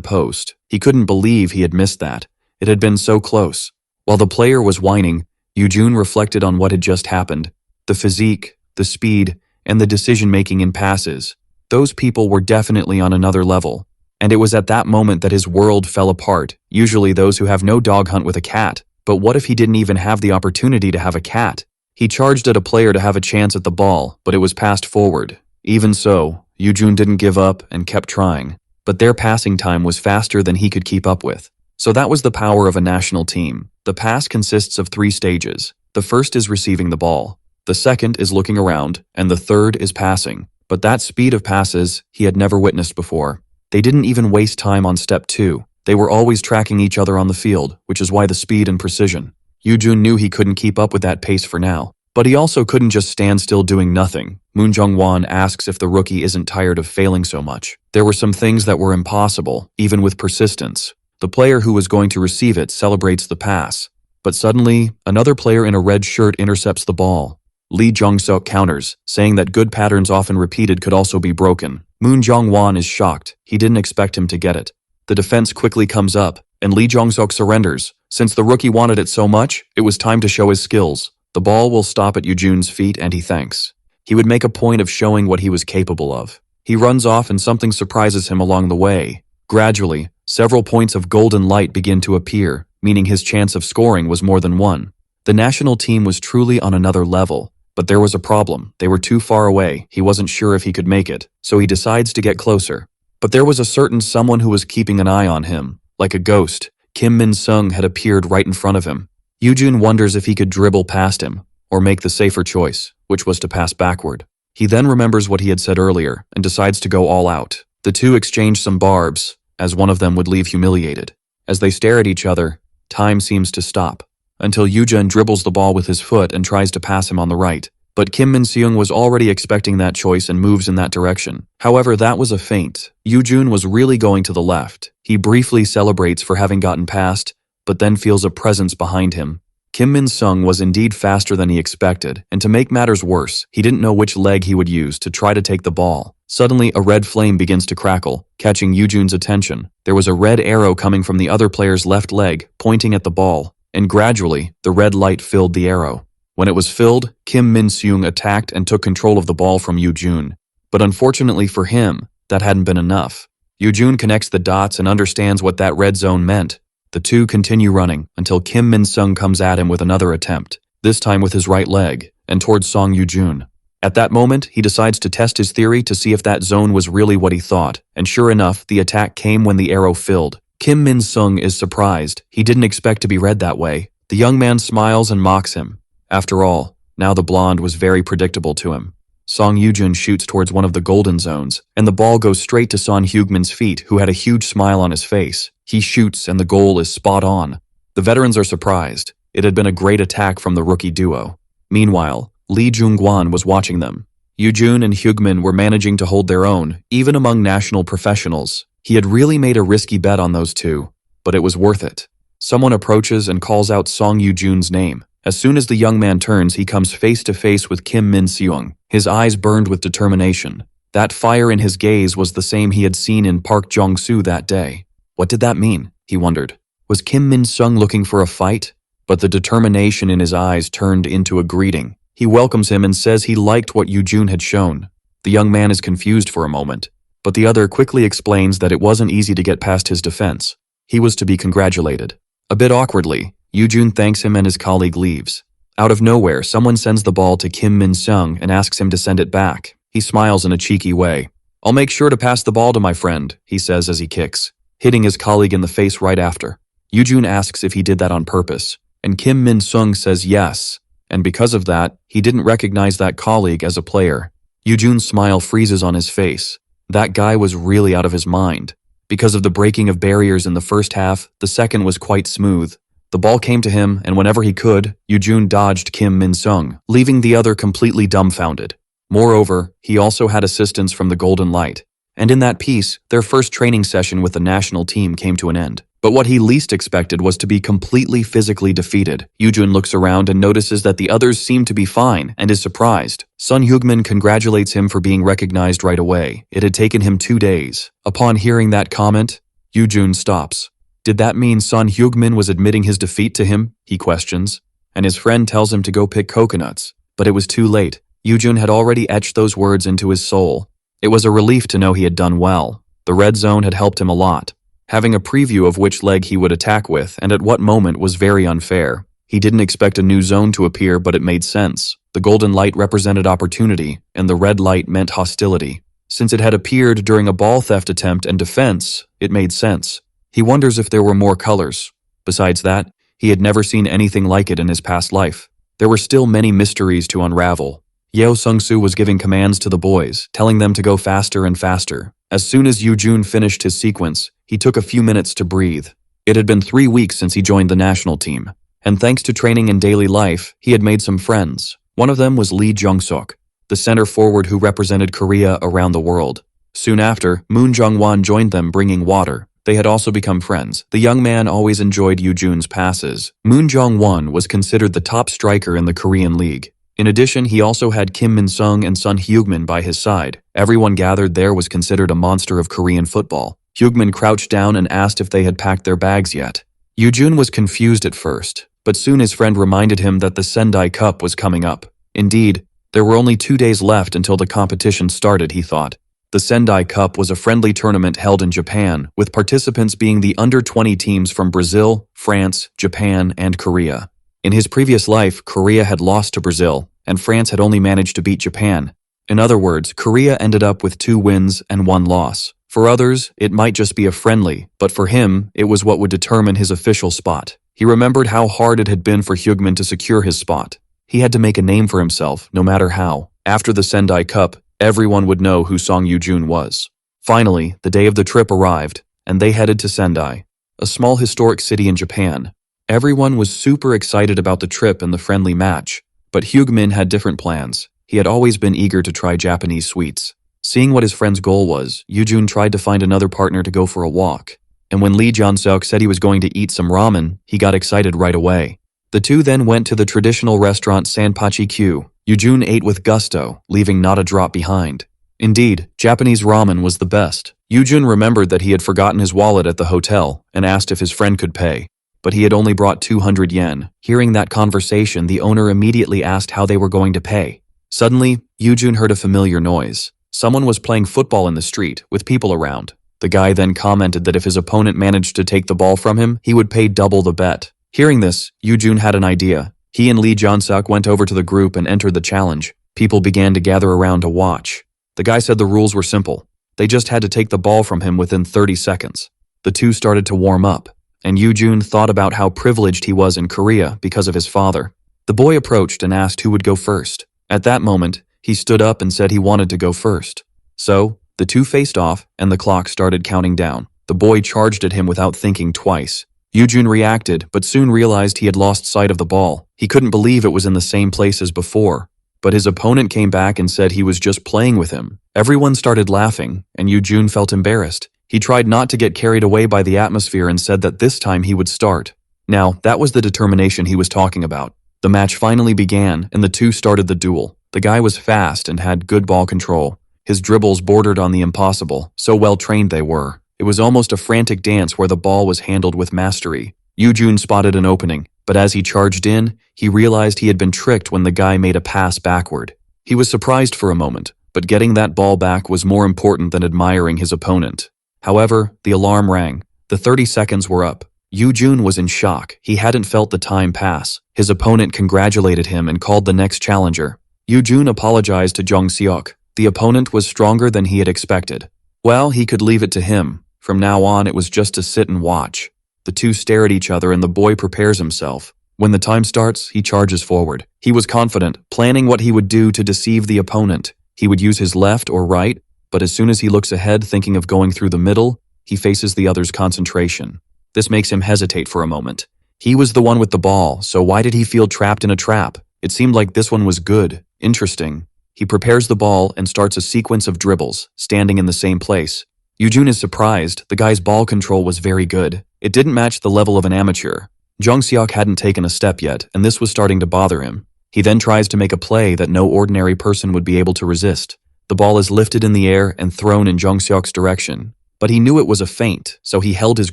post. He couldn't believe he had missed that. It had been so close. While the player was whining, Yujun reflected on what had just happened. The physique, the speed, and the decision-making in passes. Those people were definitely on another level. And it was at that moment that his world fell apart. Usually those who have no dog hunt with a cat. But what if he didn't even have the opportunity to have a cat? He charged at a player to have a chance at the ball, but it was passed forward. Even so, Yujun didn't give up and kept trying. But their passing time was faster than he could keep up with. So that was the power of a national team. The pass consists of 3 stages. The first is receiving the ball. The second is looking around, and the third is passing. But that speed of passes he had never witnessed before. They didn't even waste time on step 2. They were always tracking each other on the field, which is why the speed and precision. Yujun knew he couldn't keep up with that pace for now. But he also couldn't just stand still doing nothing. Moon Jung-won asks if the rookie isn't tired of failing so much. There were some things that were impossible, even with persistence. The player who was going to receive it celebrates the pass. But suddenly, another player in a red shirt intercepts the ball. Lee Jung-seok counters, saying that good patterns often repeated could also be broken. Moon Jung-won is shocked. He didn't expect him to get it. The defense quickly comes up, and Lee Jung-seok surrenders. Since the rookie wanted it so much, it was time to show his skills. The ball will stop at Yujun's feet and he thanks. He would make a point of showing what he was capable of. He runs off and something surprises him along the way. Gradually, several points of golden light begin to appear, meaning his chance of scoring was more than 1. The national team was truly on another level. But there was a problem. They were too far away. He wasn't sure if he could make it, so he decides to get closer. But there was a certain someone who was keeping an eye on him. Like a ghost, Kim Min-sung had appeared right in front of him. Yujun wonders if he could dribble past him, or make the safer choice, which was to pass backward. He then remembers what he had said earlier, and decides to go all out. The two exchange some barbs, as one of them would leave humiliated. As they stare at each other, time seems to stop. Until Yujun dribbles the ball with his foot and tries to pass him on the right. But Kim Min-seung was already expecting that choice and moves in that direction. However, that was a feint. Yujun was really going to the left. He briefly celebrates for having gotten past, but then feels a presence behind him. Kim Min-sung was indeed faster than he expected, and to make matters worse, he didn't know which leg he would use to try to take the ball. Suddenly, a red flame begins to crackle, catching Yujun's attention. There was a red arrow coming from the other player's left leg, pointing at the ball. And gradually, the red light filled the arrow. When it was filled, Kim Min-seung attacked and took control of the ball from Yujun. But unfortunately for him, that hadn't been enough. Yujun connects the dots and understands what that red zone meant. The two continue running until Kim Min-sung comes at him with another attempt, this time with his right leg, and towards Song Yujun. At that moment, he decides to test his theory to see if that zone was really what he thought, and sure enough, the attack came when the arrow filled. Kim Min-sung is surprised. He didn't expect to be read that way. The young man smiles and mocks him. After all, now the blonde was very predictable to him. Song Yujun shoots towards one of the golden zones, and the ball goes straight to Son Heugmin's feet, who had a huge smile on his face. He shoots and the goal is spot on. The veterans are surprised. It had been a great attack from the rookie duo. Meanwhile, Lee Jung-gwan was watching them. Yujun and Heugmin were managing to hold their own, even among national professionals. He had really made a risky bet on those two, but it was worth it. Someone approaches and calls out Song Yujun's name. As soon as the young man turns, he comes face to face with Kim Min-seung. His eyes burned with determination. That fire in his gaze was the same he had seen in Park Jong-soo that day. What did that mean? He wondered. Was Kim Min-sung looking for a fight? But the determination in his eyes turned into a greeting. He welcomes him and says he liked what Yujun had shown. The young man is confused for a moment, but the other quickly explains that it wasn't easy to get past his defense. He was to be congratulated. A bit awkwardly, Yujun thanks him and his colleague leaves. Out of nowhere, someone sends the ball to Kim Min-sung and asks him to send it back. He smiles in a cheeky way. "I'll make sure to pass the ball to my friend," he says as he kicks, hitting his colleague in the face right after. Yujun asks if he did that on purpose, and Kim Min-sung says yes, and because of that, he didn't recognize that colleague as a player. Yujun's smile freezes on his face. That guy was really out of his mind. Because of the breaking of barriers in the first half, the second was quite smooth. The ball came to him, and whenever he could, Yujun dodged Kim Min-sung, leaving the other completely dumbfounded. Moreover, he also had assistance from the Golden Light. And in that piece, their first training session with the national team came to an end. But what he least expected was to be completely physically defeated. Yujun looks around and notices that the others seem to be fine and is surprised. Sun Hyugmin congratulates him for being recognized right away. It had taken him 2 days. Upon hearing that comment, Yujun stops. Did that mean Sun Hyugmin was admitting his defeat to him? He questions. And his friend tells him to go pick coconuts. But it was too late. Yujun had already etched those words into his soul. It was a relief to know he had done well. The red zone had helped him a lot. Having a preview of which leg he would attack with and at what moment was very unfair. He didn't expect a new zone to appear, but it made sense. The golden light represented opportunity, and the red light meant hostility. Since it had appeared during a ball theft attempt and defense, it made sense. He wonders if there were more colors. Besides that, he had never seen anything like it in his past life. There were still many mysteries to unravel. Yeo Sung-soo was giving commands to the boys, telling them to go faster and faster. As soon as Yujun finished his sequence, he took a few minutes to breathe. It had been 3 weeks since he joined the national team, and thanks to training in daily life, he had made some friends. One of them was Lee Jung-suk, the center forward who represented Korea around the world. Soon after, Moon Jung-won joined them bringing water. They had also become friends. The young man always enjoyed Yujun's passes. Moon Jung-won was considered the top striker in the Korean League. In addition, he also had Kim Min-sung and Sun Hyugmin by his side. Everyone gathered there was considered a monster of Korean football. Hyugmin crouched down and asked if they had packed their bags yet. Yujun was confused at first, but soon his friend reminded him that the Sendai Cup was coming up. Indeed, there were only 2 days left until the competition started, he thought. The Sendai Cup was a friendly tournament held in Japan, with participants being the under-20 teams from Brazil, France, Japan, and Korea. In his previous life, Korea had lost to Brazil, and France had only managed to beat Japan. In other words, Korea ended up with 2 wins and 1 loss. For others, it might just be a friendly, but for him, it was what would determine his official spot. He remembered how hard it had been for Hyugmin to secure his spot. He had to make a name for himself, no matter how. After the Sendai Cup, everyone would know who Song Yujun was. Finally, the day of the trip arrived, and they headed to Sendai, a small historic city in Japan. Everyone was super excited about the trip and the friendly match, but Hyugmin had different plans. He had always been eager to try Japanese sweets. Seeing what his friend's goal was, Yujun tried to find another partner to go for a walk. And when Lee Jong-seok said he was going to eat some ramen, he got excited right away. The two then went to the traditional restaurant Sanpachi-Q. Yujun ate with gusto, leaving not a drop behind. Indeed, Japanese ramen was the best. Yujun remembered that he had forgotten his wallet at the hotel and asked if his friend could pay. But he had only brought 200 yen. Hearing that conversation, the owner immediately asked how they were going to pay. Suddenly, Yujun heard a familiar noise. Someone was playing football in the street, with people around. The guy then commented that if his opponent managed to take the ball from him, he would pay double the bet. Hearing this, Yujun had an idea. He and Lee Jong-seok went over to the group and entered the challenge. People began to gather around to watch. The guy said the rules were simple. They just had to take the ball from him within 30 seconds. The two started to warm up, and Yujun thought about how privileged he was in Korea because of his father. The boy approached and asked who would go first. At that moment, he stood up and said he wanted to go first. So, the two faced off, and the clock started counting down. The boy charged at him without thinking twice. Yujun reacted, but soon realized he had lost sight of the ball. He couldn't believe it was in the same place as before. But his opponent came back and said he was just playing with him. Everyone started laughing, and Yujun felt embarrassed. He tried not to get carried away by the atmosphere and said that this time he would start. Now, that was the determination he was talking about. The match finally began, and the two started the duel. The guy was fast and had good ball control. His dribbles bordered on the impossible, so well trained they were. It was almost a frantic dance where the ball was handled with mastery. Yujun spotted an opening, but as he charged in, he realized he had been tricked when the guy made a pass backward. He was surprised for a moment, but getting that ball back was more important than admiring his opponent. However, the alarm rang. The 30 seconds were up. Yujun was in shock. He hadn't felt the time pass. His opponent congratulated him and called the next challenger. Yujun apologized to Jong-seok. The opponent was stronger than he had expected. Well, he could leave it to him. From now on, it was just to sit and watch. The two stare at each other and the boy prepares himself. When the time starts, he charges forward. He was confident, planning what he would do to deceive the opponent. He would use his left or right, but as soon as he looks ahead thinking of going through the middle, he faces the other's concentration. This makes him hesitate for a moment. He was the one with the ball, so why did he feel trapped in a trap? It seemed like this one was good, interesting. He prepares the ball and starts a sequence of dribbles, standing in the same place. Yoojun is surprised. The guy's ball control was very good. It didn't match the level of an amateur. Jungseok hadn't taken a step yet, and this was starting to bother him. He then tries to make a play that no ordinary person would be able to resist. The ball is lifted in the air and thrown in Jungseok's direction. But he knew it was a feint, so he held his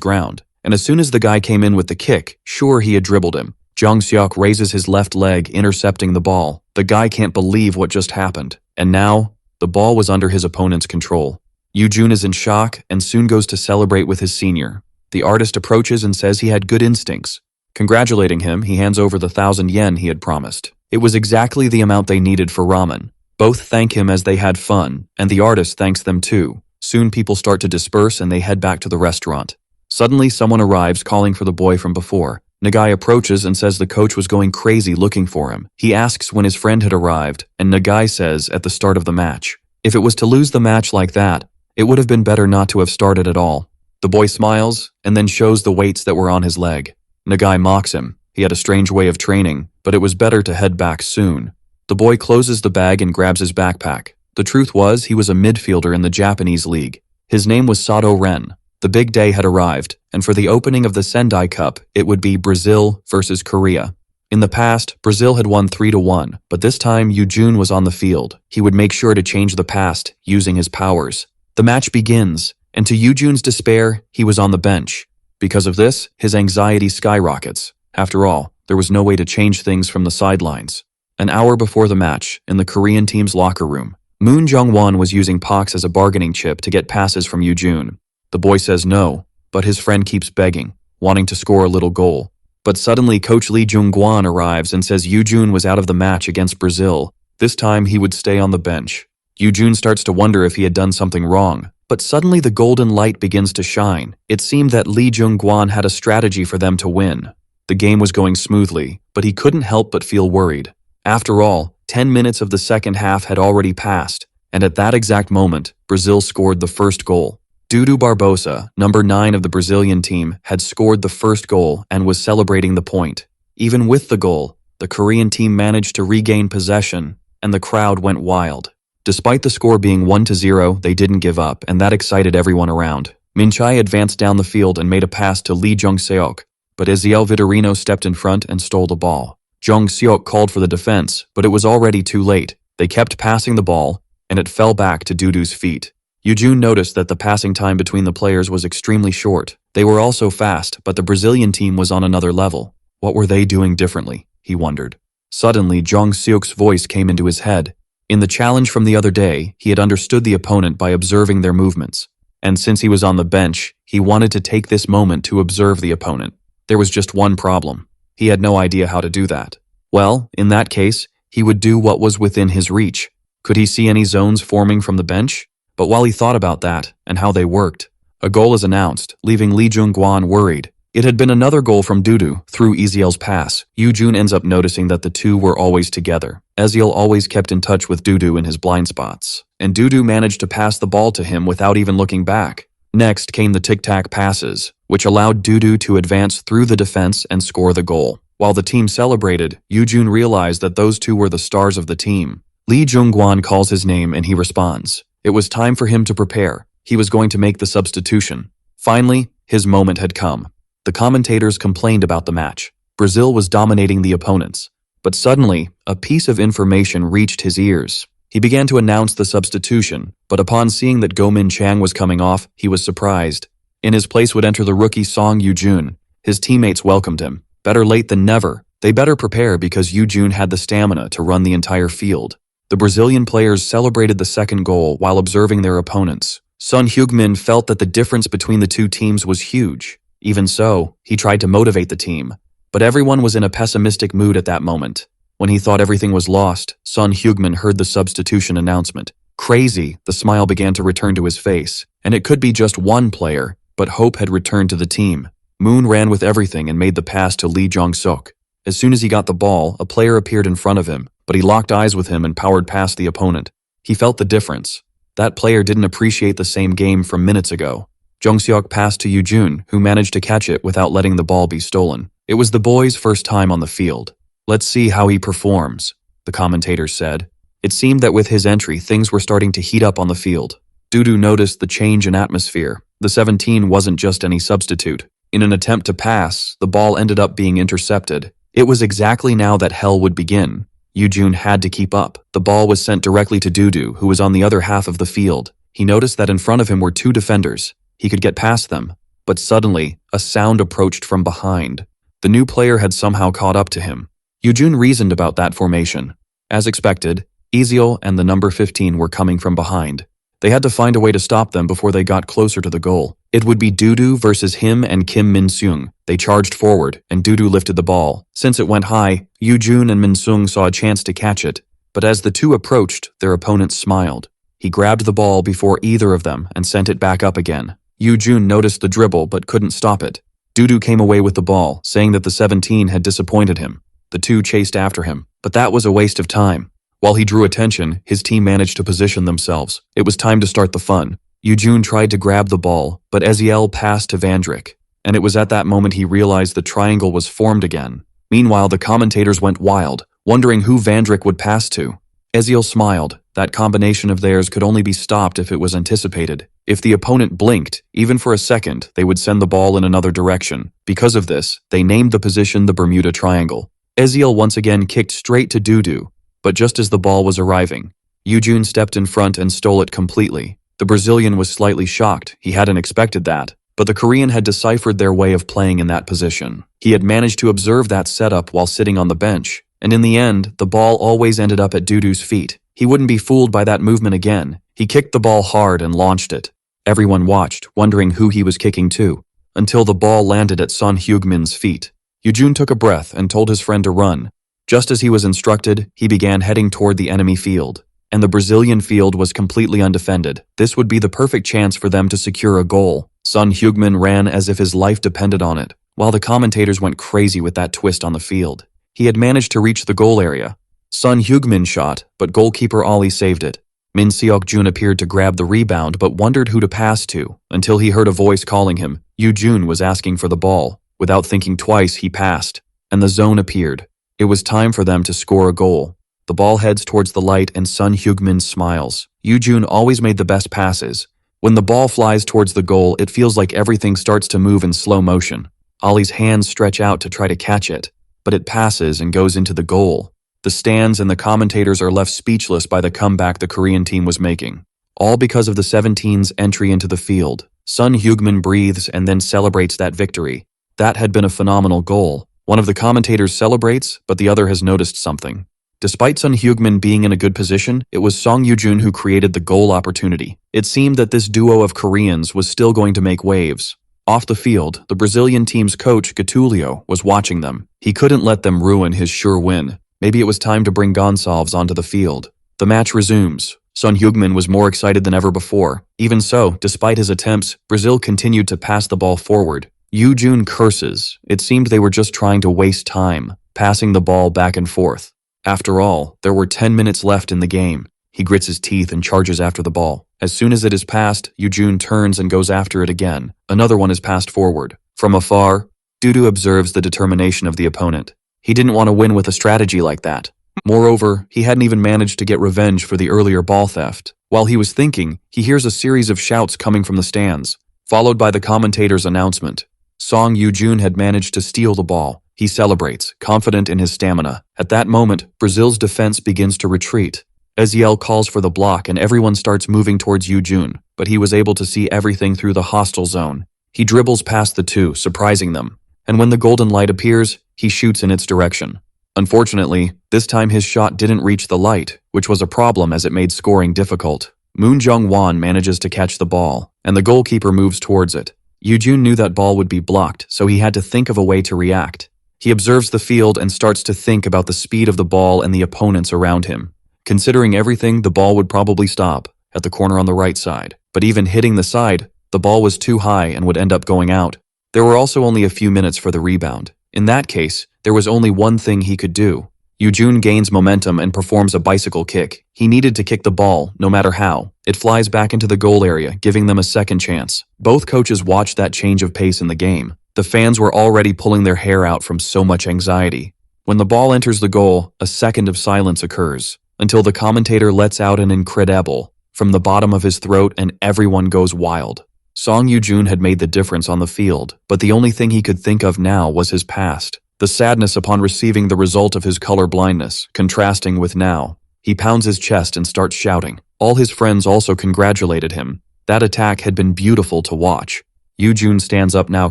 ground. And as soon as the guy came in with the kick, sure, he had dribbled him. Jungseok raises his left leg, intercepting the ball. The guy can't believe what just happened. And now, the ball was under his opponent's control. Yoojun is in shock and soon goes to celebrate with his senior. The artist approaches and says he had good instincts. Congratulating him, he hands over the 1,000 yen he had promised. It was exactly the amount they needed for ramen. Both thank him as they had fun, and the artist thanks them too. Soon people start to disperse and they head back to the restaurant. Suddenly someone arrives calling for the boy from before. Nagai approaches and says the coach was going crazy looking for him. He asks when his friend had arrived, and Nagai says at the start of the match. If it was to lose the match like that, it would have been better not to have started at all. The boy smiles and then shows the weights that were on his leg. Nagai mocks him. He had a strange way of training, but it was better to head back soon. The boy closes the bag and grabs his backpack. The truth was, he was a midfielder in the Japanese league. His name was Sato Ren. The big day had arrived, and for the opening of the Sendai Cup, it would be Brazil versus Korea. In the past, Brazil had won 3-1, but this time Yoojun was on the field. He would make sure to change the past, using his powers. The match begins, and to Yoojun's despair, he was on the bench. Because of this, his anxiety skyrockets. After all, there was no way to change things from the sidelines. An hour before the match, in the Korean team's locker room, Moon Jung-won was using Pox as a bargaining chip to get passes from Yoojun. The boy says no, but his friend keeps begging, wanting to score a little goal. But suddenly Coach Lee Jung-gwan arrives and says Yoojun was out of the match against Brazil. This time he would stay on the bench. Yoojun starts to wonder if he had done something wrong. But suddenly the golden light begins to shine. It seemed that Lee Jung-gwan had a strategy for them to win. The game was going smoothly, but he couldn't help but feel worried. After all, 10 minutes of the second half had already passed, and at that exact moment, Brazil scored the first goal. Dudu Barbosa, number 9 of the Brazilian team, had scored the first goal and was celebrating the point. Even with the goal, the Korean team managed to regain possession, and the crowd went wild. Despite the score being 1-0, they didn't give up, and that excited everyone around. Minchai advanced down the field and made a pass to Lee Jung-seok, but Eziel Vitorino stepped in front and stole the ball. Jung-seok called for the defense, but it was already too late. They kept passing the ball, and it fell back to Dudu's feet. Yoojun noticed that the passing time between the players was extremely short. They were also fast, but the Brazilian team was on another level. What were they doing differently? He wondered. Suddenly, Jung-seok's voice came into his head. In the challenge from the other day, he had understood the opponent by observing their movements. And since he was on the bench, he wanted to take this moment to observe the opponent. There was just one problem. He had no idea how to do that. Well, in that case, he would do what was within his reach. Could he see any zones forming from the bench? But while he thought about that, and how they worked, a goal is announced, leaving Lee Jung-gwan worried. It had been another goal from Dudu, through Eziel's pass. Yoojun ends up noticing that the two were always together. Eziel always kept in touch with Dudu in his blind spots, and Dudu managed to pass the ball to him without even looking back. Next came the tic-tac passes, which allowed Dudu to advance through the defense and score the goal. While the team celebrated, Yoojun realized that those two were the stars of the team. Lee Jung-gwan calls his name and he responds. It was time for him to prepare. He was going to make the substitution. Finally, his moment had come. The commentators complained about the match. Brazil was dominating the opponents. But suddenly, a piece of information reached his ears. He began to announce the substitution, but upon seeing that Go Min Chang was coming off, he was surprised. In his place would enter the rookie Song Yoojun. His teammates welcomed him. Better late than never. They better prepare because Yoojun had the stamina to run the entire field. The Brazilian players celebrated the second goal while observing their opponents. Son Heung-min felt that the difference between the two teams was huge. Even so, he tried to motivate the team. But everyone was in a pessimistic mood at that moment. When he thought everything was lost, Son Heung-min heard the substitution announcement. Crazy, the smile began to return to his face. And it could be just one player, but hope had returned to the team. Moon ran with everything and made the pass to Lee Jung-seok. As soon as he got the ball, a player appeared in front of him, but he locked eyes with him and powered past the opponent. He felt the difference. That player didn't appreciate the same game from minutes ago. Jung-seok passed to Yoojun, who managed to catch it without letting the ball be stolen. It was the boy's first time on the field. Let's see how he performs, the commentators said. It seemed that with his entry, things were starting to heat up on the field. Dudu noticed the change in atmosphere. The 17 wasn't just any substitute. In an attempt to pass, the ball ended up being intercepted. It was exactly now that hell would begin. Yujun had to keep up. The ball was sent directly to Dudu, who was on the other half of the field. He noticed that in front of him were two defenders. He could get past them. But suddenly, a sound approached from behind. The new player had somehow caught up to him. Yujun reasoned about that formation. As expected, Ezeal and the number 15 were coming from behind. They had to find a way to stop them before they got closer to the goal. It would be Dudu versus him and Kim Min-seung. They charged forward, and Dudu lifted the ball. Since it went high, Yujun and Min-seung saw a chance to catch it. But as the two approached, their opponent smiled. He grabbed the ball before either of them and sent it back up again. Yujun noticed the dribble but couldn't stop it. Dudu came away with the ball, saying that the 17 had disappointed him. The two chased after him, but that was a waste of time. While he drew attention, his team managed to position themselves. It was time to start the fun. Yujun tried to grab the ball, but Ezeal passed to Vandrik, and it was at that moment he realized the triangle was formed again. Meanwhile, the commentators went wild, wondering who Vandrik would pass to. Ezeal smiled. That combination of theirs could only be stopped if it was anticipated. If the opponent blinked, even for a second, they would send the ball in another direction. Because of this, they named the position the Bermuda Triangle. Ezeal once again kicked straight to Dudu, but just as the ball was arriving, Yujun stepped in front and stole it completely. The Brazilian was slightly shocked. He hadn't expected that. But the Korean had deciphered their way of playing in that position. He had managed to observe that setup while sitting on the bench. And in the end, the ball always ended up at Dudu's feet. He wouldn't be fooled by that movement again. He kicked the ball hard and launched it. Everyone watched, wondering who he was kicking to, until the ball landed at Son Heung-min's feet. Yujun took a breath and told his friend to run. Just as he was instructed, he began heading toward the enemy field. And the Brazilian field was completely undefended. This would be the perfect chance for them to secure a goal. Son Heung-min ran as if his life depended on it, while the commentators went crazy with that twist on the field. He had managed to reach the goal area. Son Heung-min shot, but goalkeeper Ali saved it. Min Seok-jun appeared to grab the rebound but wondered who to pass to, until he heard a voice calling him. Yujun was asking for the ball. Without thinking twice, he passed, and the zone appeared. It was time for them to score a goal. The ball heads towards the light and Son Heung-min smiles. Yujun always made the best passes. When the ball flies towards the goal, it feels like everything starts to move in slow motion. Ali's hands stretch out to try to catch it, but it passes and goes into the goal. The stands and the commentators are left speechless by the comeback the Korean team was making. All because of the 17's entry into the field. Son Heung-min breathes and then celebrates that victory. That had been a phenomenal goal. One of the commentators celebrates, but the other has noticed something. Despite Son Heung-min being in a good position, it was Song Yujun who created the goal opportunity. It seemed that this duo of Koreans was still going to make waves. Off the field, the Brazilian team's coach, Getulio, was watching them. He couldn't let them ruin his sure win. Maybe it was time to bring Gonçalves onto the field. The match resumes. Son Heung-min was more excited than ever before. Even so, despite his attempts, Brazil continued to pass the ball forward. Yujun curses. It seemed they were just trying to waste time, passing the ball back and forth. After all, there were 10 minutes left in the game. He grits his teeth and charges after the ball. As soon as it is passed, Yujun turns and goes after it again. Another one is passed forward. From afar, Dudu observes the determination of the opponent. He didn't want to win with a strategy like that. Moreover, he hadn't even managed to get revenge for the earlier ball theft. While he was thinking, he hears a series of shouts coming from the stands, followed by the commentator's announcement. Song Yujun had managed to steal the ball. He celebrates, confident in his stamina. At that moment, Brazil's defense begins to retreat. Ezeal calls for the block and everyone starts moving towards Yujun, but he was able to see everything through the hostile zone. He dribbles past the two, surprising them. And when the golden light appears, he shoots in its direction. Unfortunately, this time his shot didn't reach the light, which was a problem as it made scoring difficult. Moon Jung-won manages to catch the ball, and the goalkeeper moves towards it. Yujun knew that ball would be blocked, so he had to think of a way to react. He observes the field and starts to think about the speed of the ball and the opponents around him. Considering everything, the ball would probably stop at the corner on the right side. But even hitting the side, the ball was too high and would end up going out. There were also only a few minutes for the rebound. In that case, there was only one thing he could do. Yujun gains momentum and performs a bicycle kick. He needed to kick the ball, no matter how. It flies back into the goal area, giving them a second chance. Both coaches watched that change of pace in the game. The fans were already pulling their hair out from so much anxiety. When the ball enters the goal, a second of silence occurs, until the commentator lets out an incredible from the bottom of his throat, and everyone goes wild. Song Yoo-jun had made the difference on the field, but the only thing he could think of now was his past. The sadness upon receiving the result of his color blindness, contrasting with now. He pounds his chest and starts shouting. All his friends also congratulated him. That attack had been beautiful to watch. Yoo-jun stands up now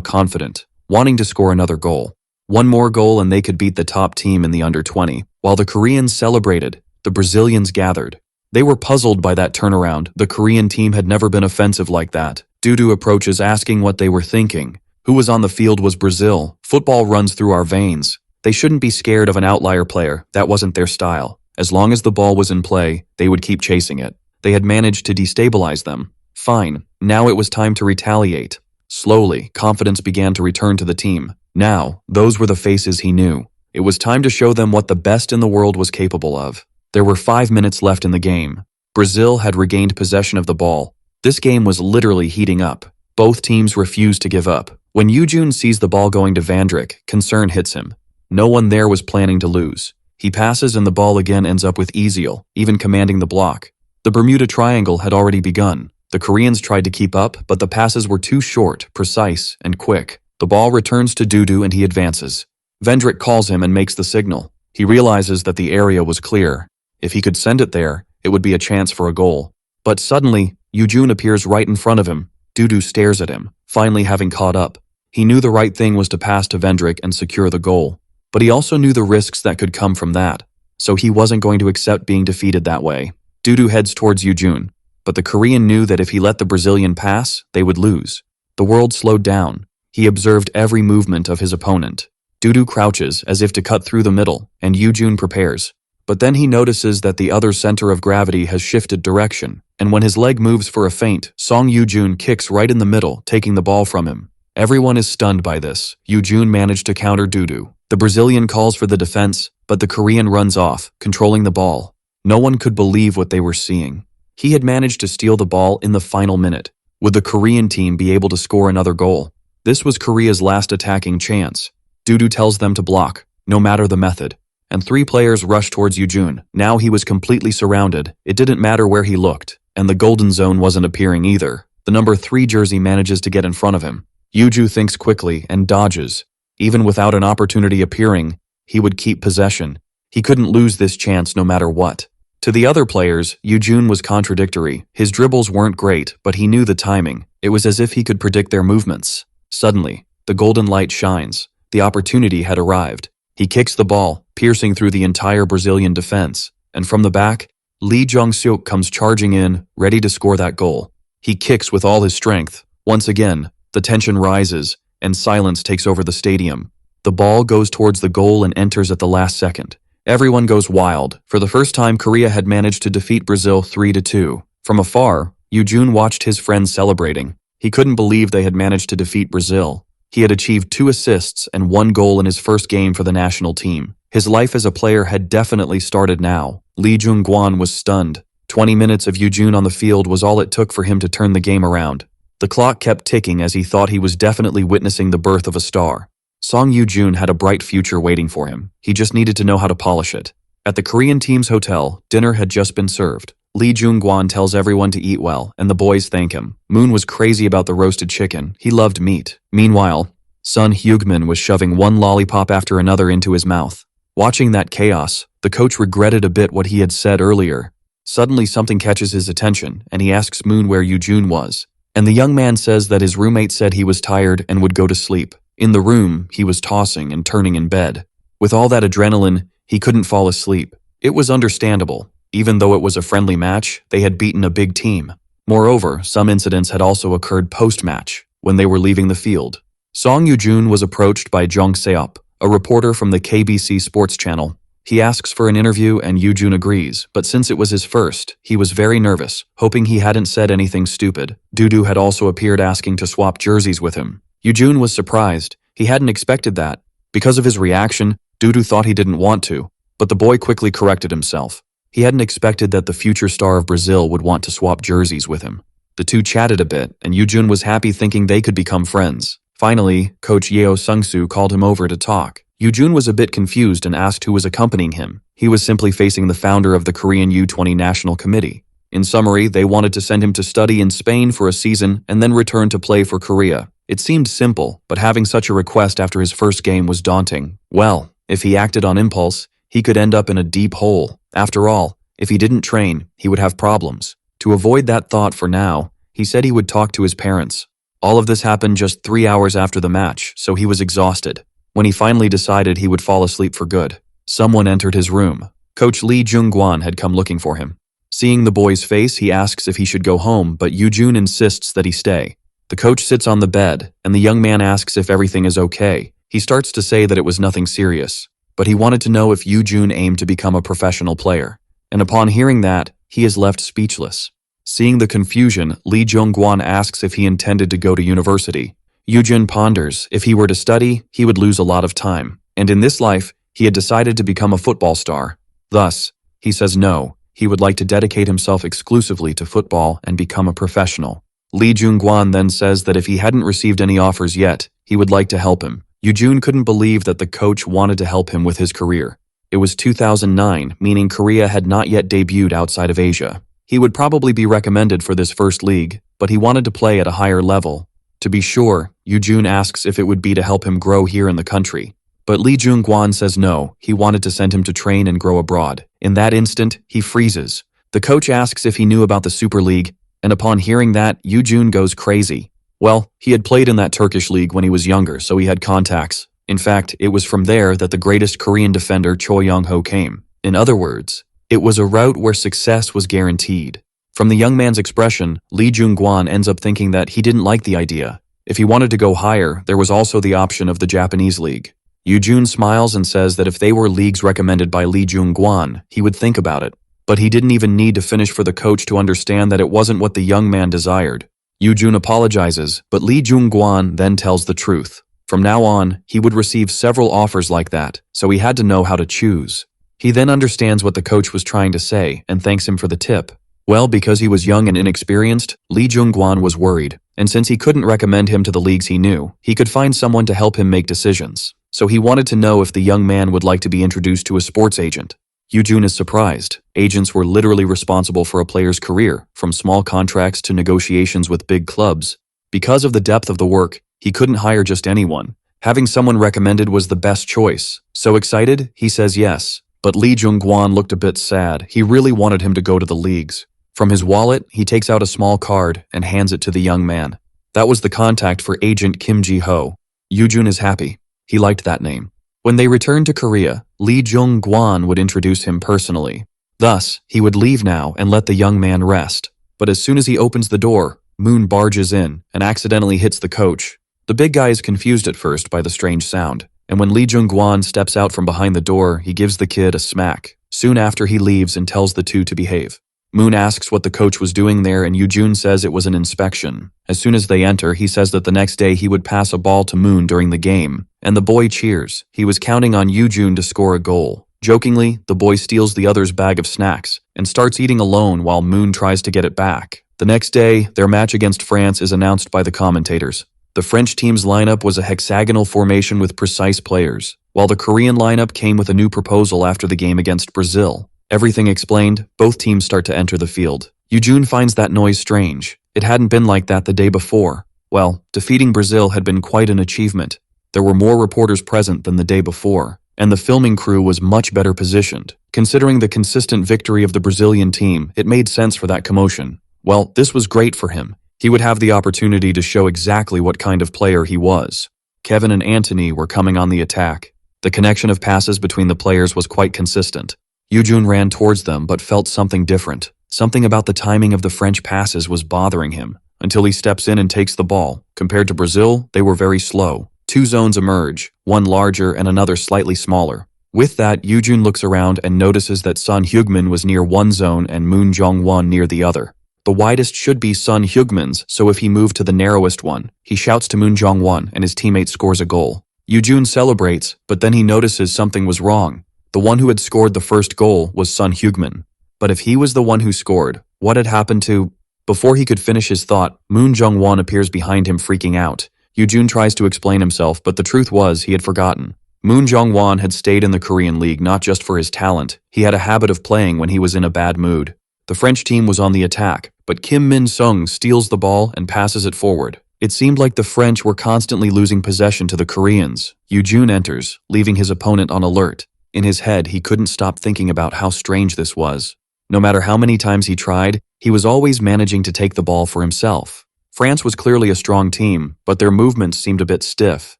confident, wanting to score another goal. One more goal and they could beat the top team in the under-20. While the Koreans celebrated, the Brazilians gathered. They were puzzled by that turnaround. The Korean team had never been offensive like that. Dudu approaches asking what they were thinking. Who was on the field was Brazil. Football runs through our veins. They shouldn't be scared of an outlier player. That wasn't their style. As long as the ball was in play, they would keep chasing it. They had managed to destabilize them. Fine. Now it was time to retaliate. Slowly, confidence began to return to the team. Now, those were the faces he knew. It was time to show them what the best in the world was capable of. There were 5 minutes left in the game. Brazil had regained possession of the ball. This game was literally heating up. Both teams refused to give up. When Yoo-jun sees the ball going to Vandrick, concern hits him. No one there was planning to lose. He passes and the ball again ends up with Ezeal, even commanding the block. The Bermuda Triangle had already begun. The Koreans tried to keep up, but the passes were too short, precise, and quick. The ball returns to Dudu and he advances. Vendrick calls him and makes the signal. He realizes that the area was clear. If he could send it there, it would be a chance for a goal. But suddenly, Yoo-jun appears right in front of him. Dudu stares at him, finally having caught up. He knew the right thing was to pass to Vendrick and secure the goal. But he also knew the risks that could come from that. So he wasn't going to accept being defeated that way. Dudu heads towards Yoo-jun. But the Korean knew that if he let the Brazilian pass, they would lose. The world slowed down. He observed every movement of his opponent. Dudu crouches as if to cut through the middle, and Yoo-jun prepares. But then he notices that the other center of gravity has shifted direction, and when his leg moves for a feint, Song Yoo-jun kicks right in the middle, taking the ball from him. Everyone is stunned by this. Yoo-jun managed to counter Dudu. The Brazilian calls for the defense, but the Korean runs off, controlling the ball. No one could believe what they were seeing. He had managed to steal the ball in the final minute. Would the Korean team be able to score another goal? This was Korea's last attacking chance. Dudu tells them to block, no matter the method. And 3 players rush towards Yoo-jun. Now he was completely surrounded. It didn't matter where he looked. And the golden zone wasn't appearing either. The number 3 jersey manages to get in front of him. Yoo-jun thinks quickly and dodges. Even without an opportunity appearing, he would keep possession. He couldn't lose this chance no matter what. To the other players, Yoo-jun was contradictory. His dribbles weren't great, but he knew the timing. It was as if he could predict their movements. Suddenly, the golden light shines. The opportunity had arrived. He kicks the ball, piercing through the entire Brazilian defense. And from the back, Lee Jong-seok comes charging in, ready to score that goal. He kicks with all his strength. Once again, the tension rises, and silence takes over the stadium. The ball goes towards the goal and enters at the last second. Everyone goes wild. For the first time, Korea had managed to defeat Brazil 3-2. From afar, Yoo-jun watched his friends celebrating. He couldn't believe they had managed to defeat Brazil. He had achieved 2 assists and 1 goal in his first game for the national team. His life as a player had definitely started now. Lee Jung-gwan was stunned. 20 minutes of Yoo-jun on the field was all it took for him to turn the game around. The clock kept ticking as he thought he was definitely witnessing the birth of a star. Song Yoo-jun had a bright future waiting for him. He just needed to know how to polish it. At the Korean team's hotel, dinner had just been served. Lee Jung-gwan tells everyone to eat well, and the boys thank him. Moon was crazy about the roasted chicken. He loved meat. Meanwhile, Sun Hyugmin was shoving one lollipop after another into his mouth. Watching that chaos, the coach regretted a bit what he had said earlier. Suddenly something catches his attention, and he asks Moon where Yoo-jun was. And the young man says that his roommate said he was tired and would go to sleep. In the room, he was tossing and turning in bed. With all that adrenaline, he couldn't fall asleep. It was understandable. Even though it was a friendly match, they had beaten a big team. Moreover, some incidents had also occurred post-match, when they were leaving the field. Song Yoo-jun was approached by Jung Seop, a reporter from the KBC Sports Channel. He asks for an interview and Yoo-jun agrees, but since it was his first, he was very nervous, hoping he hadn't said anything stupid. Dudu had also appeared asking to swap jerseys with him. Yoo-jun was surprised. He hadn't expected that. Because of his reaction, Dudu thought he didn't want to, but the boy quickly corrected himself. He hadn't expected that the future star of Brazil would want to swap jerseys with him. The two chatted a bit, and Yoo-jun was happy thinking they could become friends. Finally, Coach Yeo Sung-soo called him over to talk. Yoo-jun was a bit confused and asked who was accompanying him. He was simply facing the founder of the Korean U-20 National Committee. In summary, they wanted to send him to study in Spain for a season and then return to play for Korea. It seemed simple, but having such a request after his first game was daunting. Well, if he acted on impulse, he could end up in a deep hole. After all, if he didn't train, he would have problems. To avoid that thought for now, he said he would talk to his parents. All of this happened just 3 hours after the match, so he was exhausted. When he finally decided he would fall asleep for good, someone entered his room. Coach Lee Jung-gwan had come looking for him. Seeing the boy's face, he asks if he should go home, but Yoo-jun insists that he stay. The coach sits on the bed, and the young man asks if everything is okay. He starts to say that it was nothing serious, but he wanted to know if Yoo-jun aimed to become a professional player. And upon hearing that, he is left speechless. Seeing the confusion, Lee Jung-gwan asks if he intended to go to university. Yoo-jun ponders. If he were to study, he would lose a lot of time. And in this life, he had decided to become a football star. Thus, he says no, he would like to dedicate himself exclusively to football and become a professional. Lee Jung-gwan then says that if he hadn't received any offers yet, he would like to help him. Yoo-jun couldn't believe that the coach wanted to help him with his career. It was 2009, meaning Korea had not yet debuted outside of Asia. He would probably be recommended for this first league, but he wanted to play at a higher level. To be sure, Yoo-jun asks if it would be to help him grow here in the country. But Lee Jung-gwan says no, he wanted to send him to train and grow abroad. In that instant, he freezes. The coach asks if he knew about the Super League, and upon hearing that, Yoo-jun goes crazy. Well, he had played in that Turkish league when he was younger, so he had contacts. In fact, it was from there that the greatest Korean defender Choi Young-ho came. In other words, it was a route where success was guaranteed. From the young man's expression, Lee Jung-gwan ends up thinking that he didn't like the idea. If he wanted to go higher, there was also the option of the Japanese league. Yoo-jun smiles and says that if they were leagues recommended by Lee Jung-gwan, he would think about it. But he didn't even need to finish for the coach to understand that it wasn't what the young man desired. Yoo-jun apologizes, but Lee Jung-gwan then tells the truth. From now on, he would receive several offers like that, so he had to know how to choose. He then understands what the coach was trying to say and thanks him for the tip. Well, because he was young and inexperienced, Lee Jung-gwan was worried, and since he couldn't recommend him to the leagues he knew, he could find someone to help him make decisions. So he wanted to know if the young man would like to be introduced to a sports agent. Yoo-jun is surprised. Agents were literally responsible for a player's career, from small contracts to negotiations with big clubs. Because of the depth of the work, he couldn't hire just anyone. Having someone recommended was the best choice. So excited, he says yes. But Lee Jung-gwan looked a bit sad. He really wanted him to go to the leagues. From his wallet, he takes out a small card and hands it to the young man. That was the contact for agent Kim Ji-ho. Yoo-jun is happy. He liked that name. When they returned to Korea, Lee Jung-gwan would introduce him personally. Thus, he would leave now and let the young man rest. But as soon as he opens the door, Moon barges in and accidentally hits the coach. The big guy is confused at first by the strange sound, and when Lee Jung-gwan steps out from behind the door, he gives the kid a smack. Soon after, he leaves and tells the two to behave. Moon asks what the coach was doing there, and Yoo-jun says it was an inspection. As soon as they enter, he says that the next day he would pass a ball to Moon during the game, and the boy cheers. He was counting on Yoo-jun to score a goal. Jokingly, the boy steals the other's bag of snacks and starts eating alone while Moon tries to get it back. The next day, their match against France is announced by the commentators. The French team's lineup was a hexagonal formation with precise players, while the Korean lineup came with a new proposal after the game against Brazil. Everything explained, both teams start to enter the field. Yoo-jun finds that noise strange. It hadn't been like that the day before. Well, defeating Brazil had been quite an achievement. There were more reporters present than the day before, and the filming crew was much better positioned. Considering the consistent victory of the Brazilian team, it made sense for that commotion. Well, this was great for him. He would have the opportunity to show exactly what kind of player he was. Kevin and Anthony were coming on the attack. The connection of passes between the players was quite consistent. Yoo-jun ran towards them but felt something different. Something about the timing of the French passes was bothering him, until he steps in and takes the ball. Compared to Brazil, they were very slow. Two zones emerge, one larger and another slightly smaller. With that, Yoo-jun looks around and notices that Son Heung-min was near one zone and Moon Jong-won near the other. The widest should be Son Heung-min's, so if he moved to the narrowest one, he shouts to Moon Jong-won and his teammate scores a goal. Yoo-jun celebrates, but then he notices something was wrong. The one who had scored the first goal was Son Heung-min. But if he was the one who scored, what had happened to... Before he could finish his thought, Moon Jong-won appears behind him freaking out. Yoo-jun tries to explain himself, but the truth was he had forgotten. Moon Jong-won had stayed in the Korean League not just for his talent, he had a habit of playing when he was in a bad mood. The French team was on the attack, but Kim Min-sung steals the ball and passes it forward. It seemed like the French were constantly losing possession to the Koreans. Yoo-jun enters, leaving his opponent on alert. In his head, he couldn't stop thinking about how strange this was. No matter how many times he tried, he was always managing to take the ball for himself. France was clearly a strong team, but their movements seemed a bit stiff.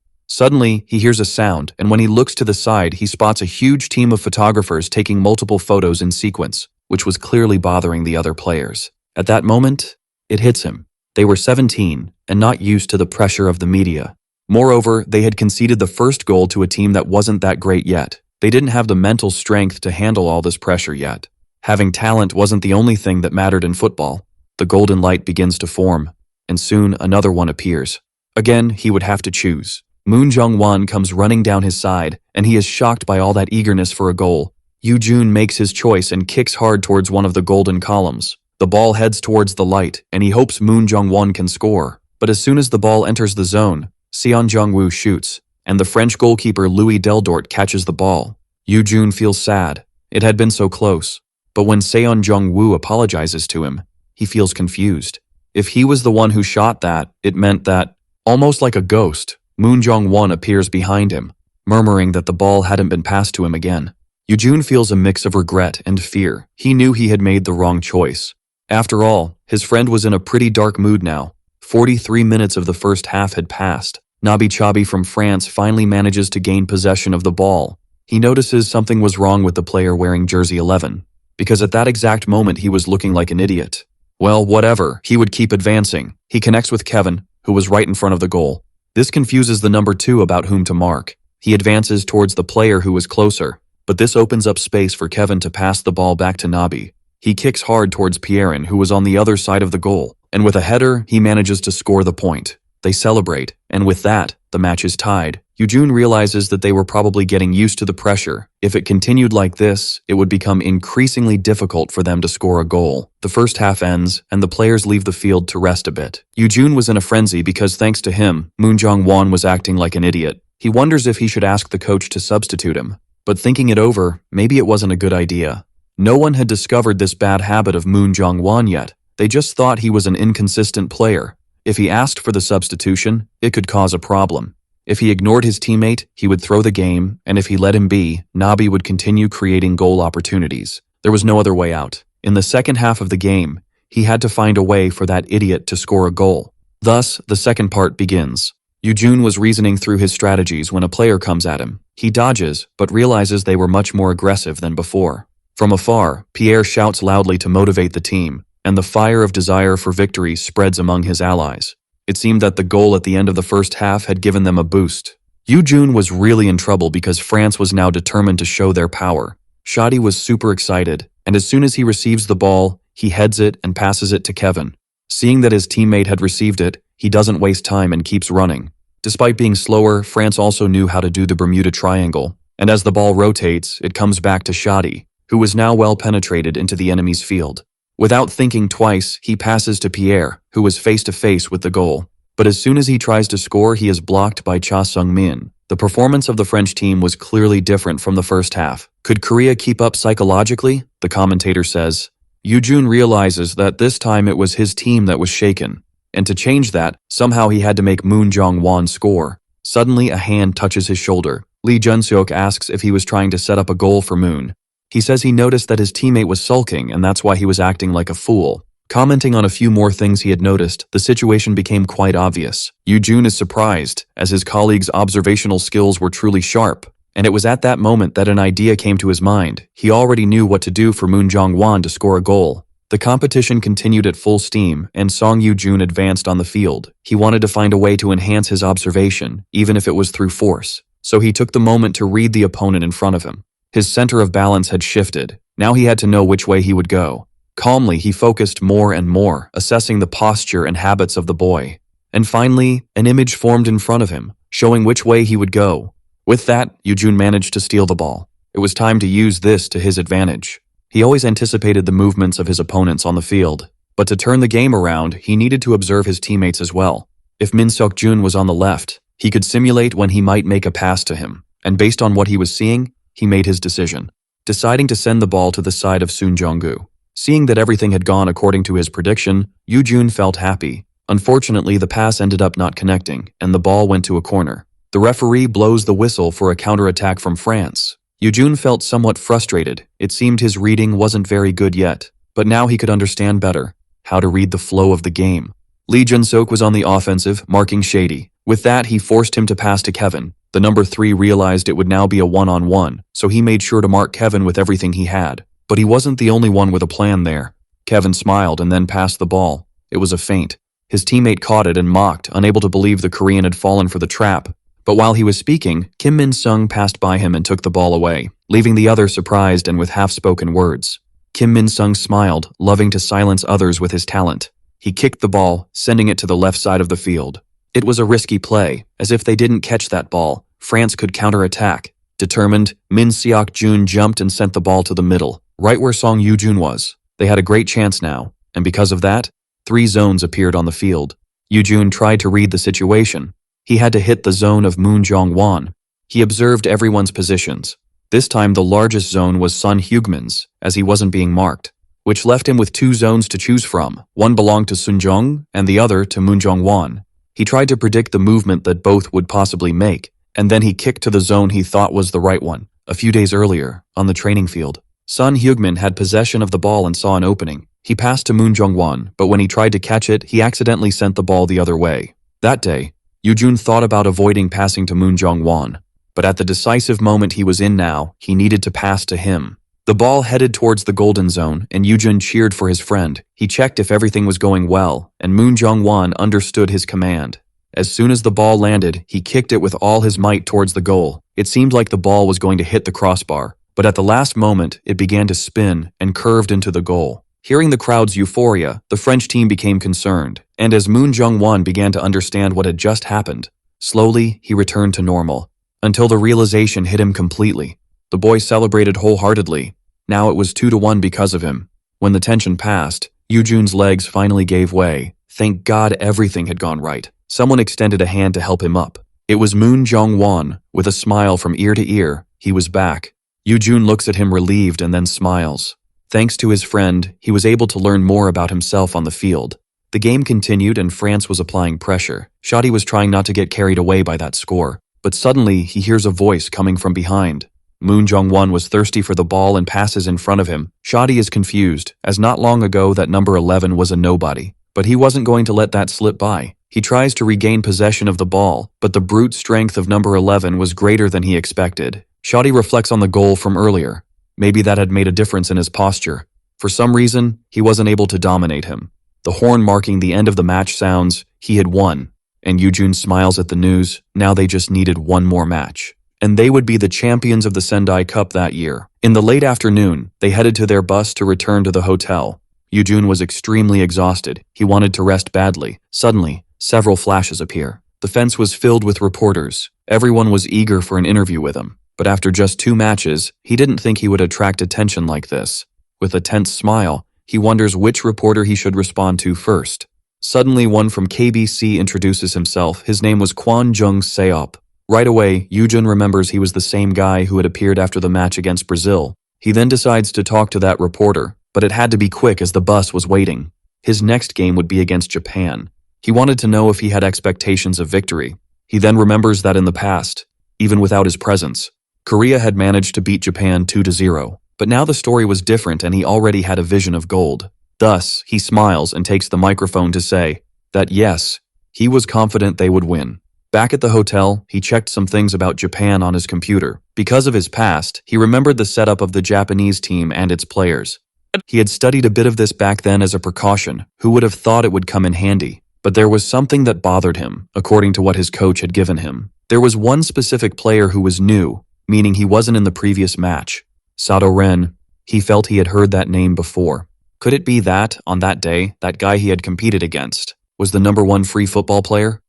Suddenly, he hears a sound, and when he looks to the side, he spots a huge team of photographers taking multiple photos in sequence, which was clearly bothering the other players. At that moment, it hits him. They were 17 and not used to the pressure of the media. Moreover, they had conceded the first goal to a team that wasn't that great yet. They didn't have the mental strength to handle all this pressure yet. Having talent wasn't the only thing that mattered in football. The golden light begins to form, and soon another one appears. Again, he would have to choose. Moon Jung-won comes running down his side, and he is shocked by all that eagerness for a goal. Yoo-jun makes his choice and kicks hard towards one of the golden columns. The ball heads towards the light, and he hopes Moon Jung-won can score. But as soon as the ball enters the zone, Seon Jung-woo shoots, and the French goalkeeper Louis Deldort catches the ball. Yoo-jun feels sad. It had been so close. But when Seon Jung-woo apologizes to him, he feels confused. If he was the one who shot that, it meant that, almost like a ghost, Moon Jung-won appears behind him, murmuring that the ball hadn't been passed to him again. Yoo-jun feels a mix of regret and fear. He knew he had made the wrong choice. After all, his friend was in a pretty dark mood now. 43 minutes of the first half had passed. Nabi Chabi from France finally manages to gain possession of the ball. He notices something was wrong with the player wearing jersey 11, because at that exact moment he was looking like an idiot. Well, whatever, he would keep advancing. He connects with Kevin, who was right in front of the goal. This confuses the number 2 about whom to mark. He advances towards the player who was closer, but this opens up space for Kevin to pass the ball back to Nabi. He kicks hard towards Pierin, who was on the other side of the goal, and with a header, he manages to score the point. They celebrate, and with that, the match is tied. Yoo-jun realizes that they were probably getting used to the pressure. If it continued like this, it would become increasingly difficult for them to score a goal. The first half ends, and the players leave the field to rest a bit. Yoo-jun was in a frenzy because thanks to him, Moon Jung-won was acting like an idiot. He wonders if he should ask the coach to substitute him. But thinking it over, maybe it wasn't a good idea. No one had discovered this bad habit of Moon Jung-won yet. They just thought he was an inconsistent player. If he asked for the substitution, it could cause a problem. If he ignored his teammate, he would throw the game, and if he let him be, Nabi would continue creating goal opportunities. There was no other way out. In the second half of the game, he had to find a way for that idiot to score a goal. Thus, the second part begins. Yoo-jun was reasoning through his strategies when a player comes at him. He dodges, but realizes they were much more aggressive than before. From afar, Pierre shouts loudly to motivate the team, and the fire of desire for victory spreads among his allies. It seemed that the goal at the end of the first half had given them a boost. Yoo-jun was really in trouble because France was now determined to show their power. Shadi was super excited, and as soon as he receives the ball, he heads it and passes it to Kevin. Seeing that his teammate had received it, he doesn't waste time and keeps running. Despite being slower, France also knew how to do the Bermuda Triangle, and as the ball rotates, it comes back to Shadi, who was now well penetrated into the enemy's field. Without thinking twice, he passes to Pierre, who was face-to-face with the goal. But as soon as he tries to score, he is blocked by Cha Sung-min. The performance of the French team was clearly different from the first half. Could Korea keep up psychologically? The commentator says. Yoo-jun realizes that this time it was his team that was shaken. And to change that, somehow he had to make Moon Jung-won score. Suddenly, a hand touches his shoulder. Lee Jun-seok asks if he was trying to set up a goal for Moon. He says he noticed that his teammate was sulking and that's why he was acting like a fool. Commenting on a few more things he had noticed, the situation became quite obvious. Yoo-jun is surprised, as his colleague's observational skills were truly sharp. And it was at that moment that an idea came to his mind. He already knew what to do for Moon Jung-won to score a goal. The competition continued at full steam, and Song Yoo-jun advanced on the field. He wanted to find a way to enhance his observation, even if it was through force. So he took the moment to read the opponent in front of him. His center of balance had shifted. Now he had to know which way he would go. Calmly, he focused more and more, assessing the posture and habits of the boy. And finally, an image formed in front of him, showing which way he would go. With that, Yoo-jun managed to steal the ball. It was time to use this to his advantage. He always anticipated the movements of his opponents on the field. But to turn the game around, he needed to observe his teammates as well. If Min Seok-jun was on the left, he could simulate when he might make a pass to him. And based on what he was seeing, he made his decision, deciding to send the ball to the side of Soon Jong-gu. Seeing that everything had gone according to his prediction, Yujun felt happy. Unfortunately, the pass ended up not connecting, and the ball went to a corner. The referee blows the whistle for a counterattack from France. Yujun felt somewhat frustrated. It seemed his reading wasn't very good yet, but now he could understand better how to read the flow of the game. Lee Jun-sok was on the offensive, marking Shady. With that, he forced him to pass to Kevin. The number 3 realized it would now be a one-on-one, so he made sure to mark Kevin with everything he had. But he wasn't the only one with a plan there. Kevin smiled and then passed the ball. It was a feint. His teammate caught it and mocked, unable to believe the Korean had fallen for the trap. But while he was speaking, Kim Min-sung passed by him and took the ball away, leaving the other surprised and with half-spoken words. Kim Min-sung smiled, loving to silence others with his talent. He kicked the ball, sending it to the left side of the field. It was a risky play, as if they didn't catch that ball, France could counterattack. Determined, Min Seok-jun jumped and sent the ball to the middle, right where Song Yoo-jun was. They had a great chance now, and because of that, 3 zones appeared on the field. Yoo-jun tried to read the situation. He had to hit the zone of Moon Jong-won. He observed everyone's positions. This time the largest zone was Sun Hyugmin's, as he wasn't being marked, which left him with 2 zones to choose from. One belonged to Sun Jong, and the other to Moon Jong-won. He tried to predict the movement that both would possibly make, and then he kicked to the zone he thought was the right one. A few days earlier, on the training field, Sun Hyugmin had possession of the ball and saw an opening. He passed to Moon Jong-won, but when he tried to catch it, he accidentally sent the ball the other way. That day, Yoo-jun thought about avoiding passing to Moon Jong-won, but at the decisive moment he was in now, he needed to pass to him. The ball headed towards the golden zone, and Yoo-jun cheered for his friend. He checked if everything was going well, and Moon Jong-won understood his command. As soon as the ball landed, he kicked it with all his might towards the goal. It seemed like the ball was going to hit the crossbar, but at the last moment, it began to spin and curved into the goal. Hearing the crowd's euphoria, the French team became concerned, and as Moon Jong-won began to understand what had just happened, slowly he returned to normal, until the realization hit him completely. The boy celebrated wholeheartedly. Now it was 2-1 because of him. When the tension passed, Yoo-jun's legs finally gave way. Thank God everything had gone right. Someone extended a hand to help him up. It was Moon Jong-won. With a smile from ear to ear, he was back. Yoo-jun looks at him relieved and then smiles. Thanks to his friend, he was able to learn more about himself on the field. The game continued and France was applying pressure. Shadi was trying not to get carried away by that score, but suddenly he hears a voice coming from behind. Moon Jong-won was thirsty for the ball and passes in front of him. Shadi is confused, as not long ago that number 11 was a nobody, but he wasn't going to let that slip by. He tries to regain possession of the ball, but the brute strength of number 11 was greater than he expected. Shadi reflects on the goal from earlier. Maybe that had made a difference in his posture. For some reason, he wasn't able to dominate him. The horn marking the end of the match sounds, he had won. And Yoo-jun smiles at the news, now they just needed one more match. And they would be the champions of the Sendai Cup that year. In the late afternoon, they headed to their bus to return to the hotel. Yoo-jun was extremely exhausted. He wanted to rest badly. Suddenly, several flashes appear. The fence was filled with reporters. Everyone was eager for an interview with him. But after just 2 matches, he didn't think he would attract attention like this. With a tense smile, he wonders which reporter he should respond to first. Suddenly, one from KBC introduces himself. His name was Kwon Jung-seop. Right away, Yoo-jun remembers he was the same guy who had appeared after the match against Brazil. He then decides to talk to that reporter, but it had to be quick as the bus was waiting. His next game would be against Japan. He wanted to know if he had expectations of victory. He then remembers that in the past, even without his presence, Korea had managed to beat Japan 2-0, but now the story was different and he already had a vision of gold. Thus, he smiles and takes the microphone to say that yes, he was confident they would win. Back at the hotel, he checked some things about Japan on his computer. Because of his past, he remembered the setup of the Japanese team and its players. He had studied a bit of this back then as a precaution. Who would have thought it would come in handy? But there was something that bothered him, according to what his coach had given him. There was one specific player who was new, meaning he wasn't in the previous match. Sato Ren. He felt he had heard that name before. Could it be that, on that day, that guy he had competed against was the number 1 free football player?